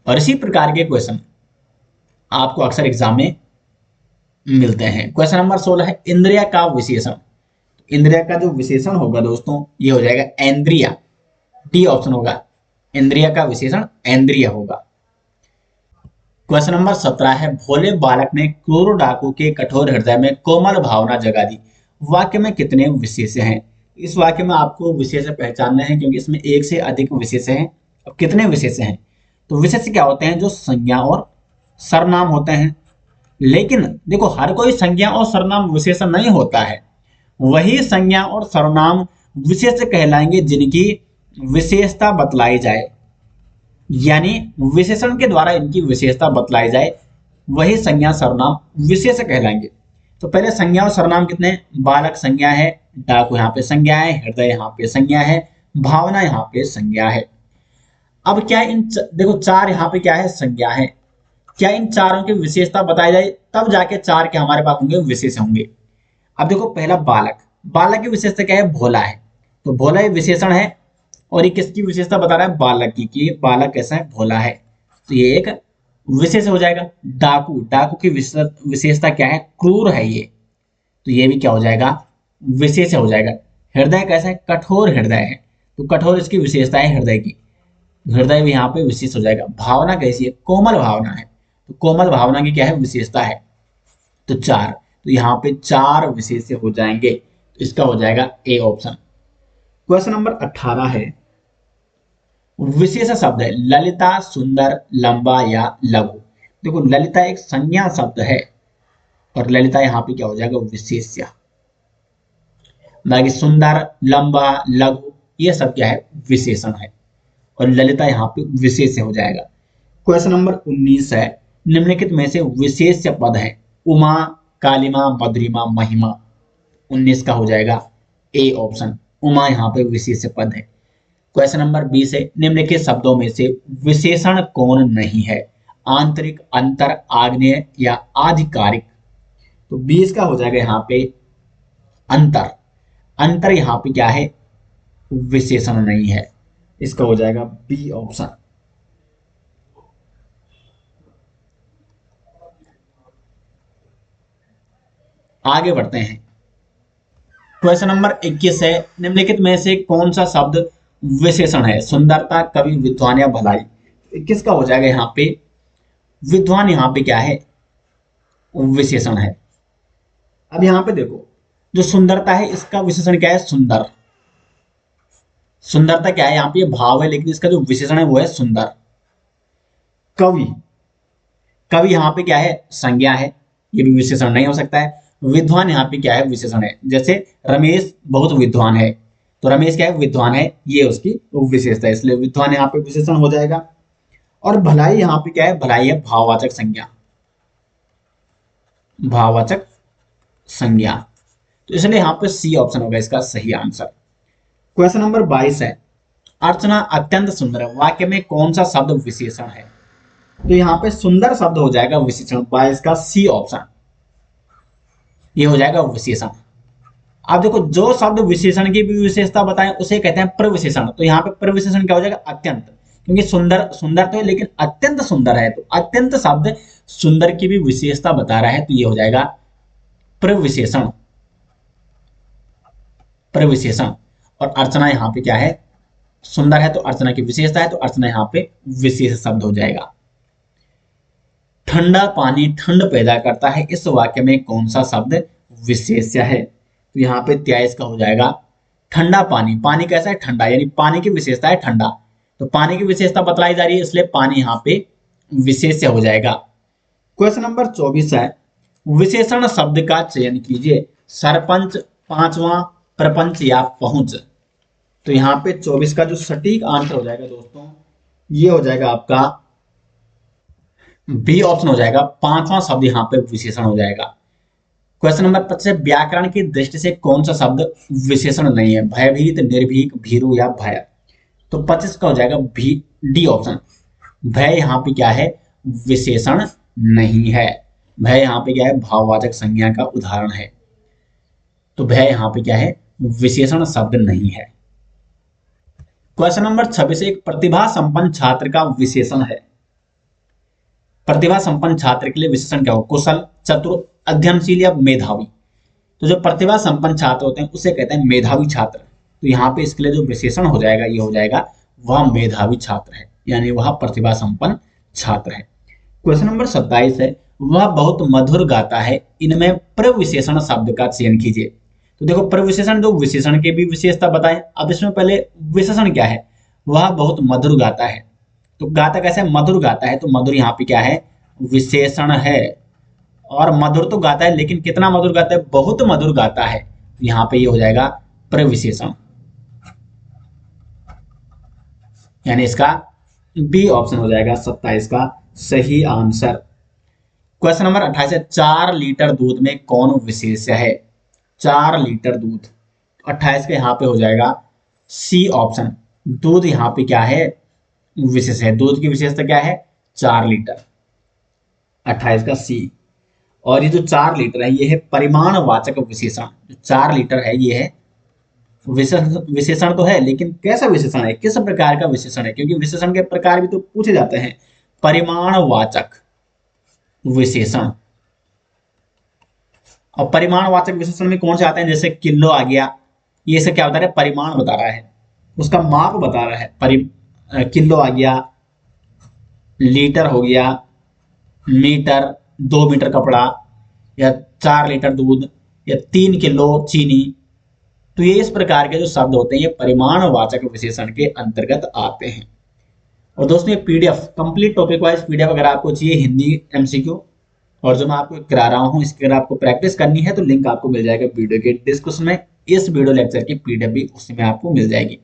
[SPEAKER 1] और इसी प्रकार के क्वेश्चन आपको अक्सर एग्जाम में मिलते हैं। क्वेश्चन नंबर 16 है, इंद्रिया का विशेषण। इंद्रिया का जो विशेषण होगा दोस्तों ये हो जाएगा इंद्रिया, डी ऑप्शन होगा, इंद्रिया का विशेषण इंद्रिय होगा। क्वेश्चन नंबर 17 है, भोले बालक ने क्रूर डाकू के कठोर हृदय में कोमल भावना जगा दी, वाक्य में कितने विशेष हैं। इस वाक्य में आपको विशेष पहचानना है क्योंकि इसमें एक से अधिक विशेष हैं। अब कितने विशेष हैं, तो विशेष क्या होते हैं, जो संज्ञा और सर्वनाम होते हैं। लेकिन देखो, हर कोई संज्ञा और सर्वनाम विशेषण नहीं होता है, वही संज्ञा और सर्वनाम विशेष कहलाएंगे जिनकी विशेषता बतलाई जाए, यानी विशेषण के द्वारा इनकी विशेषता बतलाई जाए, वही संज्ञा सर्वनाम विशेष कहलाएंगे। तो पहले संज्ञा और सर्वनाम कितने, बालक संज्ञा है, डाकू यहाँ पे संज्ञा है, हृदय यहाँ पे संज्ञा है, भावना यहाँ पे संज्ञा है। अब क्या इन देखो, चार यहाँ पे क्या है, संज्ञा है, क्या इन चारों की विशेषता बताई जाए तब जाके चार के हमारे पास होंगे, विशेष होंगे। अब देखो, पहला बालक, बालक की विशेषता क्या है, भोला है, तो भोला ये विशेषण है, और ये किसकी विशेषता बता रहा है, बालक की, कि बालक कैसा है, भोला है, तो ये एक विशेष हो जाएगा। डाकू, डाकू की विशेषता क्या है, क्रूर है ये, तो ये भी क्या हो जाएगा, विशेष हो जाएगा। हृदय कैसा है, कठोर हृदय है, तो कठोर इसकी विशेषता है हृदय की, हृदय भी यहाँ पे विशेष हो जाएगा। भावना कैसी है, कोमल भावना है, तो कोमल भावना की क्या है, विशेषता है, तो 4, तो यहाँ पे 4 विशेष हो जाएंगे, तो इसका हो जाएगा ए ऑप्शन। क्वेश्चन नंबर 18 है, विशेष शब्द है ललिता, सुंदर, लंबा या लघु। देखो ललिता एक संज्ञा शब्द है और ललिता यहाँ पे क्या हो जाएगा, विशेष्य। बाकी सुंदर, लंबा, लघु ये सब क्या है, विशेषण है, और ललिता यहाँ पे विशेष्य हो जाएगा। क्वेश्चन नंबर 19 है, निम्नलिखित में से विशेष्य पद है उमा, कालिमा, मधुरिमा, महिमा। 19 का हो जाएगा ए ऑप्शन, उमा यहाँ पे विशेष्य पद है। क्वेश्चन नंबर 20 है, निम्नलिखित शब्दों में से विशेषण कौन नहीं है, आंतरिक, अंतर, आग्नेय या आधिकारिक। तो 20 का हो जाएगा यहाँ पे अंतर, अंतर यहाँ पे क्या है, विशेषण नहीं है, इसका हो जाएगा बी ऑप्शन। आगे बढ़ते हैं, क्वेश्चन नंबर 21 है, निम्नलिखित में से कौन सा शब्द विशेषण है, सुंदरता, कवि, विद्वान या भलाई। 21 का हो जाएगा यहाँ पे विद्वान, यहाँ पे क्या है, विशेषण है। अब यहाँ पे देखो जो सुंदरता है इसका विशेषण क्या है, सुंदर, सुंदरता क्या है यहाँ पे, भाव है, लेकिन इसका जो विशेषण है वो है सुंदर। कवि, कवि यहाँ पे क्या है, संज्ञा है, ये भी विशेषण नहीं हो सकता है। विद्वान यहाँ पे क्या है, विशेषण है, जैसे रमेश बहुत विद्वान है, तो रमेश क्या है, विद्वान है, ये उसकी विशेषता है, इसलिए विद्वान यहाँ पे विशेषण हो जाएगा। और भलाई यहाँ पे क्या है, भलाई है भाववाचक संज्ञा, भाववाचक संज्ञा, तो इसलिए यहाँ पे सी ऑप्शन होगा इसका सही आंसर। क्वेश्चन नंबर 22 है, अर्चना अत्यंत सुंदर है, वाक्य में कौन सा शब्द विशेषण है। तो यहाँ पे सुंदर शब्द हो जाएगा विशेषण, 22 का सी ऑप्शन, ये हो जाएगा विशेषण। अब देखो जो शब्द विशेषण की भी विशेषता बताएं उसे कहते हैं प्रविशेषण, तो यहाँ पे प्रविशेषण क्या हो जाएगा, अत्यंत, क्योंकि सुंदर सुंदर तो है लेकिन अत्यंत सुंदर है, तो अत्यंत शब्द सुंदर की भी विशेषता बता रहा है, तो ये हो जाएगा प्रविशेषण, प्रविशेषण। और अर्चना यहाँ पे क्या है, सुंदर है तो अर्चना की विशेषता है, तो अर्चना यहाँ पे विशेष शब्द हो जाएगा। ठंडा पानी ठंड पैदा करता है, इस वाक्य में कौन सा शब्द विशेष्य है। तो यहाँ पे 23 का हो जाएगा ठंडा पानी, पानी कैसा है, ठंडा, यानी पानी की विशेषता है ठंडा, तो पानी की विशेषता बतलाई जा रही है, इसलिए पानी यहाँ पे विशेष्य हो जाएगा। क्वेश्चन नंबर 24 है, विशेषण शब्द का चयन कीजिए, सरपंच, पांचवा, प्रपंच या पहुंच। तो यहाँ पे 24 का जो सटीक आंसर हो जाएगा दोस्तों, ये हो जाएगा आपका बी ऑप्शन हो जाएगा, पांचवा शब्द यहाँ पे विशेषण हो जाएगा। क्वेश्चन नंबर 25, व्याकरण की दृष्टि से कौन सा शब्द विशेषण नहीं है, भयभीत, निर्भीक, भीरु या भय। तो 25 का हो जाएगा भी डी ऑप्शन, भय यहाँ पे क्या है, विशेषण नहीं है, भय यहाँ पे क्या है, भाववाचक संज्ञा का उदाहरण है, तो भय यहाँ पे क्या है, विशेषण शब्द नहीं है। क्वेश्चन नंबर 26, एक प्रतिभा संपन्न छात्र का विशेषण है, प्रतिभा संपन्न छात्र के लिए विशेषण क्या हो, कुशल, चतुर, अध्ययनशील या मेधावी। तो जो प्रतिभा संपन्न छात्र होते हैं उसे कहते हैं मेधावी छात्र, तो यहाँ पे इसके लिए जो विशेषण हो जाएगा ये हो जाएगा वह मेधावी छात्र है, यानी वह प्रतिभा संपन्न छात्र है। क्वेश्चन नंबर 27 है, वह बहुत मधुर गाता है, इनमें प्रविशेषण शब्द का चयन कीजिए। तो देखो प्रविशेषण जो विशेषण की भी विशेषता बताएं, अब इसमें पहले विशेषण क्या है, वह बहुत मधुर गाता है, तो गाता कैसे है, मधुर गाता है, तो मधुर यहाँ पे क्या है, विशेषण है, और मधुर तो गाता है लेकिन कितना मधुर गाता है, बहुत मधुर गाता है, तो यहाँ पे ये हो जाएगा प्रविशेषण, यानी इसका बी ऑप्शन हो जाएगा 27 का सही आंसर। क्वेश्चन नंबर 28 है, 4 लीटर दूध में कौन विशेष्य है, 4 लीटर दूध, 28 के यहाँ पे हो जाएगा सी ऑप्शन, दूध यहाँ पे क्या है, विशेष है, दूध की विशेषता क्या है, 4 लीटर, 28 का सी। और ये जो 4 लीटर है ये है परिमाणवाचक विशेषण, जो 4 लीटर है ये है विशेषण तो है, लेकिन कैसा विशेषण है, किस प्रकार का विशेषण है, क्योंकि विशेषण के प्रकार भी तो पूछे जाते हैं, परिमाणवाचक विशेषण। और परिमाणवाचक विशेषण में कौन से आते हैं, जैसे किलो आ गया, ये सब क्या बता रहा है, परिमाण बता रहा है, उसका माप बता रहा है। किलो आ गया, लीटर हो गया, मीटर, 2 मीटर कपड़ा, या 4 लीटर दूध, या 3 किलो चीनी। तो ये इस प्रकार के जो शब्द होते हैं ये परिमाणवाचक विशेषण के अंतर्गत आते हैं। और दोस्तों ये PDF complete topic wise PDF अगर आपको चाहिए हिंदी एमसीक्यू, और जो मैं आपको करा रहा हूँ इसकी अगर आपको प्रैक्टिस करनी है तो लिंक आपको मिल जाएगा वीडियो के डिस्क्रिप्शन में। इस वीडियो लेक्चर की पीडीएफ भी उसमें आपको मिल जाएगी।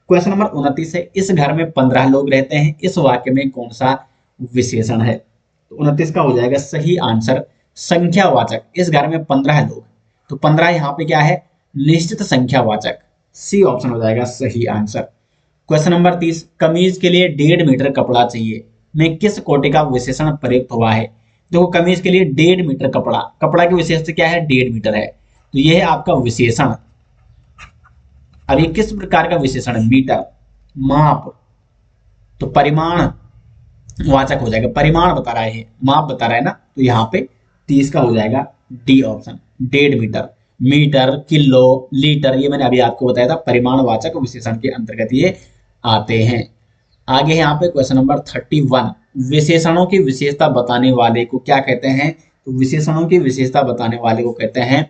[SPEAKER 1] क्वेश्चन नंबर 29 है, इस घर में 15 लोग रहते हैं, इस वाक्य में कौन सा विशेषण है। तो 29 का हो जाएगा सही आंसर संख्यावाचक। इस घर में 15 लोग, तो 15 यहाँ पे क्या है, निश्चित संख्यावाचक। सी ऑप्शन हो जाएगा सही आंसर। क्वेश्चन नंबर 30, कमीज के लिए 1.5 मीटर कपड़ा चाहिए, में किस कोटि का विशेषण प्रयुक्त हुआ है। देखो कमीज के लिए 1.5 मीटर कपड़ा, कपड़ा की विशेषता क्या है, 1.5 मीटर है, तो यह है आपका विशेषण। अब ये किस प्रकार का विशेषण है, मीटर, माप, तो परिमाण वाचक हो जाएगा, परिमाण बता रहा है, माप बता रहा है ना, तो यहाँ पे 30 का हो जाएगा D option, 1.5 metre. Metre, kilo, litre, ये मैंने अभी आपको बताया था, परिमाणवाचक विशेषण के अंतर्गत ये आते हैं। आगे यहाँ पे क्वेश्चन नंबर 31, विशेषणों की विशेषता बताने वाले को क्या कहते हैं। तो विशेषणों की विशेषता बताने वाले को कहते हैं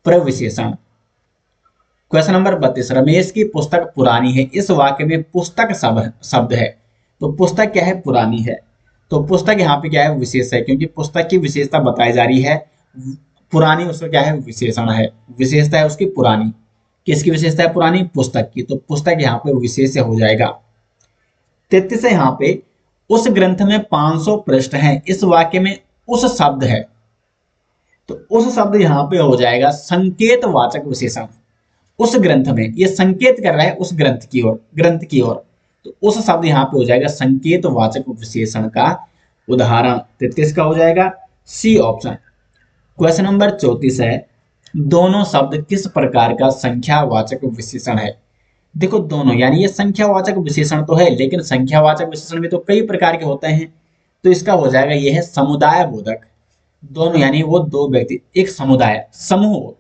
[SPEAKER 1] प्रविशेषण। क्वेश्चन नंबर 32, रमेश की पुस्तक पुरानी है, इस वाक्य में पुस्तक शब्द है, तो पुस्तक क्या है, पुरानी है, तो पुस्तक यहाँ पे क्या है, विशेष है, क्योंकि पुस्तक की विशेषता बताई जा रही है, पुरानी उसका क्या है, विशेषण है, विशेषता है उसकी पुरानी। किसकी विशेषता है, पुरानी, पुस्तक की, तो पुस्तक यहाँ पे विशेष हो जाएगा। 33 है यहाँ पे, उस ग्रंथ में 500 पृष्ठ हैं, इस वाक्य में उस शब्द है, तो उस शब्द यहाँ पे हो जाएगा संकेतवाचक विशेषण। उस ग्रंथ में, ये संकेत कर रहा है उस ग्रंथ की ओर, ग्रंथ की ओर, तो उस शब्द यहाँ पे हो जाएगा संकेतवाचक विशेषण का उदाहरण। 33 का हो जाएगा सी ऑप्शन। क्वेश्चन नंबर 34 है, दोनों शब्द किस प्रकार का संख्यावाचक विशेषण है। देखो दोनों, यानी ये संख्यावाचक विशेषण तो है, लेकिन संख्यावाचक विशेषण भी तो कई प्रकार के होते हैं, तो इसका हो जाएगा यह है समुदाय बोधक। दोनों यानी वो दो व्यक्ति, एक समुदाय, समूह,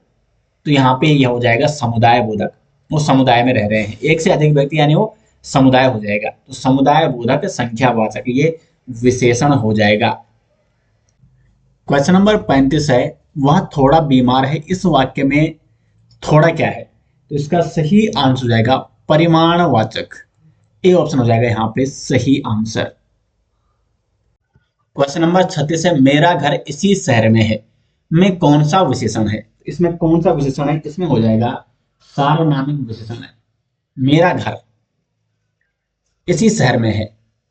[SPEAKER 1] तो यहाँ पे यह हो जाएगा समुदाय बोधक, वो समुदाय में रह रहे हैं, एक से अधिक व्यक्ति यानी वो समुदाय हो जाएगा, तो समुदाय बोधक संख्यावाचक ये विशेषण हो जाएगा। क्वेश्चन नंबर 35 है, वह थोड़ा बीमार है, इस वाक्य में थोड़ा क्या है, तो इसका सही आंसर हो जाएगा परिमाणवाचक, ए ऑप्शन हो जाएगा यहाँ पे सही आंसर। क्वेश्चन नंबर 36 है, मेरा घर इसी शहर में है, में कौन सा विशेषण है। इसमें कौन सा विशेषण है, इसमें हो जाएगा सार्वनामिक विशेषण है। मेरा घर इसी शहर में है,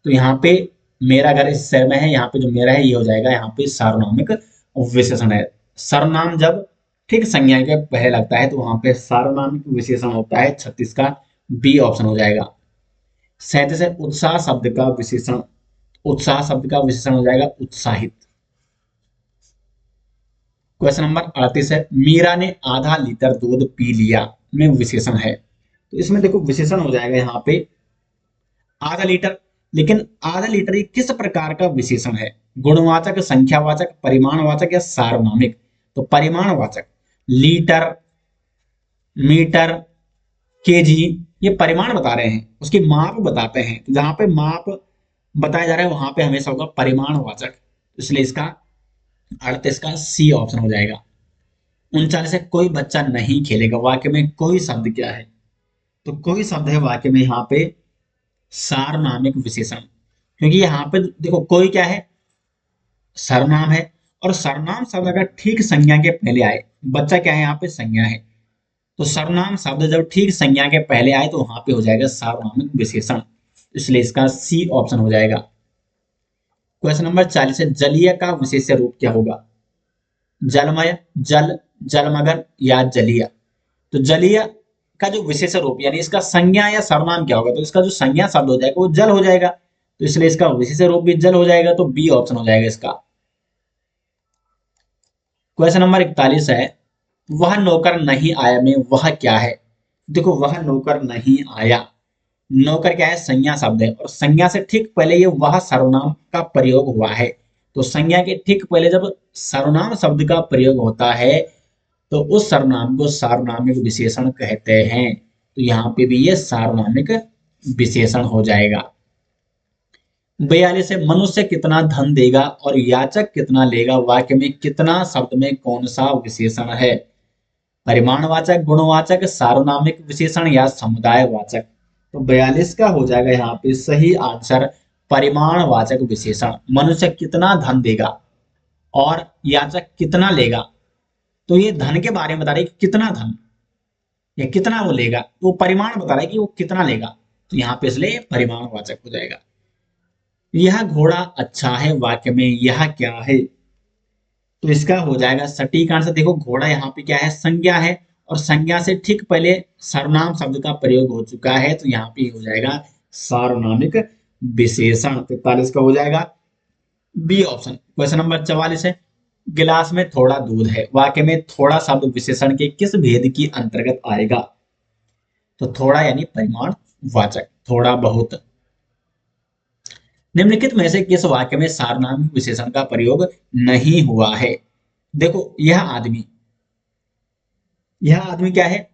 [SPEAKER 1] तो यहाँ पे मेरा घर इस शहर में है, यहाँ पे जो मेरा है ये हो जाएगा यहाँ पे सार्वनामिक विशेषण है। सर्वनाम जब ठीक संज्ञा के पहले लगता है तो वहां पे सार्वनामिक विशेषण होता है। 36 का बी ऑप्शन हो जाएगा। 37 है, उत्साह शब्द का विशेषण, उत्साह शब्द का विशेषण हो जाएगा उत्साहित। क्वेश्चन नंबर 38 है, मीरा ने आधा लीटर दूध पी लिया, में विशेषण है, तो इसमें देखो विशेषण हो जाएगा यहाँ पे आधा लीटर, लेकिन आधा लीटर ये किस प्रकार का विशेषण है, गुणवाचक, संख्यावाचक, परिमाणवाचक या सार्वनामिक। तो परिमाणवाचक, लीटर, मीटर, केजी, ये परिमाण बता रहे हैं, उसकी माप बताते हैं, तो जहां पे माप बताया जा रहा है वहां पे हमेशा होगा परिमाणवाचक, इसलिए इसका 38 का सी ऑप्शन हो जाएगा। 39 से कोई बच्चा नहीं खेलेगा, वाक्य में कोई शब्द क्या है, तो कोई शब्द है वाक्य में यहाँ पे सार्वनामिक विशेषण, क्योंकि यहाँ पे देखो कोई क्या है, सर्वनाम है, और सर्वनाम शब्द अगर ठीक संज्ञा के पहले आए, बच्चा क्या है यहाँ पे संज्ञा है, तो सर्वनाम शब्द जब ठीक संज्ञा के पहले आए तो वहां पे हो जाएगा सार्वनामिक विशेषण, इसलिए इसका सी ऑप्शन हो जाएगा। क्वेश्चन नंबर 40 है, जलीय का विशेष रूप क्या होगा, जलमय, जल, जलमग्न या जलीय। तो जलीय का जो विशेष रूप यानी इसका संज्ञा या सर्वनाम क्या होगा, तो इसका जो संज्ञा शब्द हो जाएगा वो जल हो जाएगा, तो इसलिए इसका विशेष रूप भी जल हो जाएगा, तो बी ऑप्शन हो जाएगा इसका। क्वेश्चन नंबर 41 है, वह नौकर नहीं आया, में वह क्या है। देखो वह नौकर नहीं आया, नौकर क्या है, संज्ञा शब्द है, और संज्ञा से ठीक पहले ये वह सर्वनाम का प्रयोग हुआ है। तो संज्ञा के ठीक पहले जब सर्वनाम शब्द का प्रयोग होता है तो उस सर्वनाम को सार्वनामिक विशेषण कहते हैं। तो यहाँ पे भी ये सार्वनामिक विशेषण हो जाएगा। 42 है, मनुष्य कितना धन देगा और याचक कितना लेगा, वाक्य में कितना शब्द में कौन सा विशेषण है? परिमाणवाचक, गुणवाचक, सार्वनामिक विशेषण या समुदायवाचक? तो 42 का हो जाएगा यहाँ पे सही आंसर परिमाणवाचक विशेषण। मनुष्य कितना धन देगा और याचक कितना लेगा, तो ये धन के बारे में बता रहे कि कितना धन या कितना वो लेगा, तो वो परिमाण बता रहा है कि वो कितना लेगा, तो यहाँ पे इसलिए परिमाणवाचक हो जाएगा। यह घोड़ा अच्छा है, वाक्य में यह क्या है? तो इसका हो जाएगा सटीक आंसर। देखो घोड़ा यहाँ पे क्या है, संज्ञा है, और संज्ञा से ठीक पहले सर्वनाम शब्द का प्रयोग हो चुका है, तो यहाँ पे हो जाएगा सार्वनामिक विशेषण। 43 का हो जाएगा बी ऑप्शन। क्वेश्चन नंबर 44 है, गिलास में थोड़ा दूध है, वाक्य में थोड़ा शब्द विशेषण के किस भेद की अंतर्गत आएगा? तो थोड़ा यानी परिमाण वाचक, थोड़ा बहुत। निम्नलिखित में से किस वाक्य में सार्वनामिक विशेषण का प्रयोग नहीं हुआ है? देखो यह आदमी क्या है,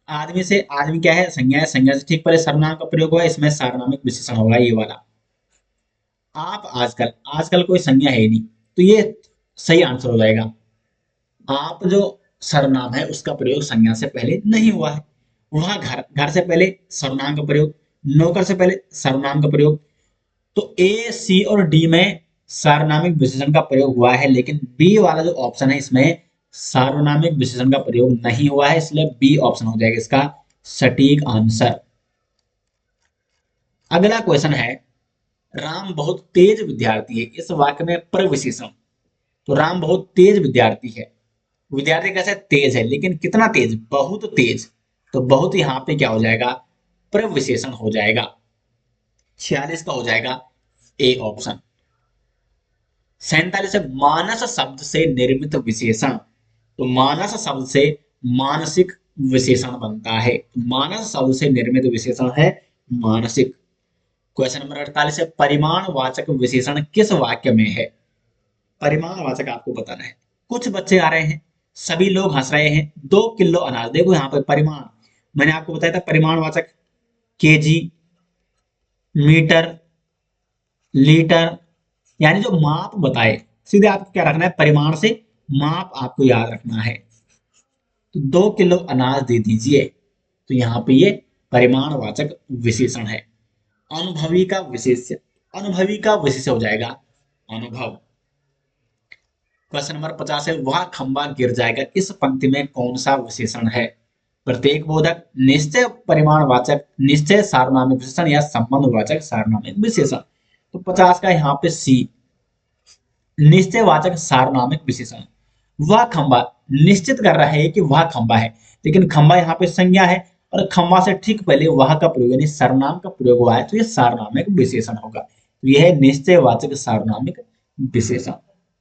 [SPEAKER 1] आदमी क्या है, संज्ञा है, संज्ञा से ठीक पहले सर्वनाम का प्रयोग हुआ, इसमें सार्वनामिक विशेषण होगा ये वाला। आप आजकल, आजकल कोई संज्ञा है ही नहीं, तो ये सही आंसर हो जाएगा। आप जो सर्वनाम है उसका प्रयोग संज्ञा से पहले नहीं हुआ है। वहां घर, घर से पहले सर्वनाम का प्रयोग, नौकर से पहले सर्वनाम का प्रयोग। तो ए, सी और डी में सार्वनामिक विशेषण का प्रयोग हुआ है, लेकिन बी वाला जो ऑप्शन है इसमें सार्वनामिक विशेषण का प्रयोग नहीं हुआ है, इसलिए बी ऑप्शन हो जाएगा इसका सटीक आंसर। अगला क्वेश्चन है, राम बहुत तेज विद्यार्थी है, इस वाक्य में प्रविशेषण। तो राम बहुत तेज विद्यार्थी है, विद्यार्थी कैसे तेज है, लेकिन कितना तेज, बहुत तेज, तो बहुत यहाँ पे क्या हो जाएगा, प्रविशेषण हो जाएगा। 46 का हो जाएगा ए ऑप्शन। 47 है, मानस शब्द से निर्मित विशेषण। तो मानस शब्द से मानसिक विशेषण बनता है, मानस शब्द से निर्मित विशेषण है मानसिक। क्वेश्चन नंबर 48 है, परिमाणवाचक विशेषण किस वाक्य में है? परिमाणवाचक आपको बताना है। कुछ बच्चे आ रहे हैं, सभी लोग हंस रहे हैं, 2 किलो अनाज। देखो यहाँ पर परिमाण, मैंने आपको बताया था परिमाणवाचक केजी, मीटर, लीटर, यानी जो माप बताए, सीधे आपको क्या रखना है, परिमाण से माप आपको याद रखना है। तो 2 किलो अनाज दे दीजिए, तो यहाँ पे ये परिमाणवाचक विशेषण है। अनुभवी का विशेष्य, अनुभवी का विशेष्य हो जाएगा अनुभव। क्वेश्चन नंबर 50 है, वह खंबा गिर जाएगा, इस पंक्ति में कौन सा विशेषण है? प्रत्येक बोधक, निश्चय परिमाणवाचक, निश्चय सार्वनामिक विशेषण या संबंधवाचक सार्वनामिक विशेषण? तो 50 का यहाँ पे सी, निश्चयवाचक सार्वनामिक विशेषण। वह खंबा निश्चित कर रहा है कि वह खंबा है, लेकिन खंबा यहाँ पे संज्ञा है, और खंबा से ठीक पहले वह का प्रयोग यानी सर्वनाम का प्रयोग हुआ है, तो यह सार्वनामिक विशेषण होगा। तो यह है निश्चयवाचक सार्वनामिक विशेषण।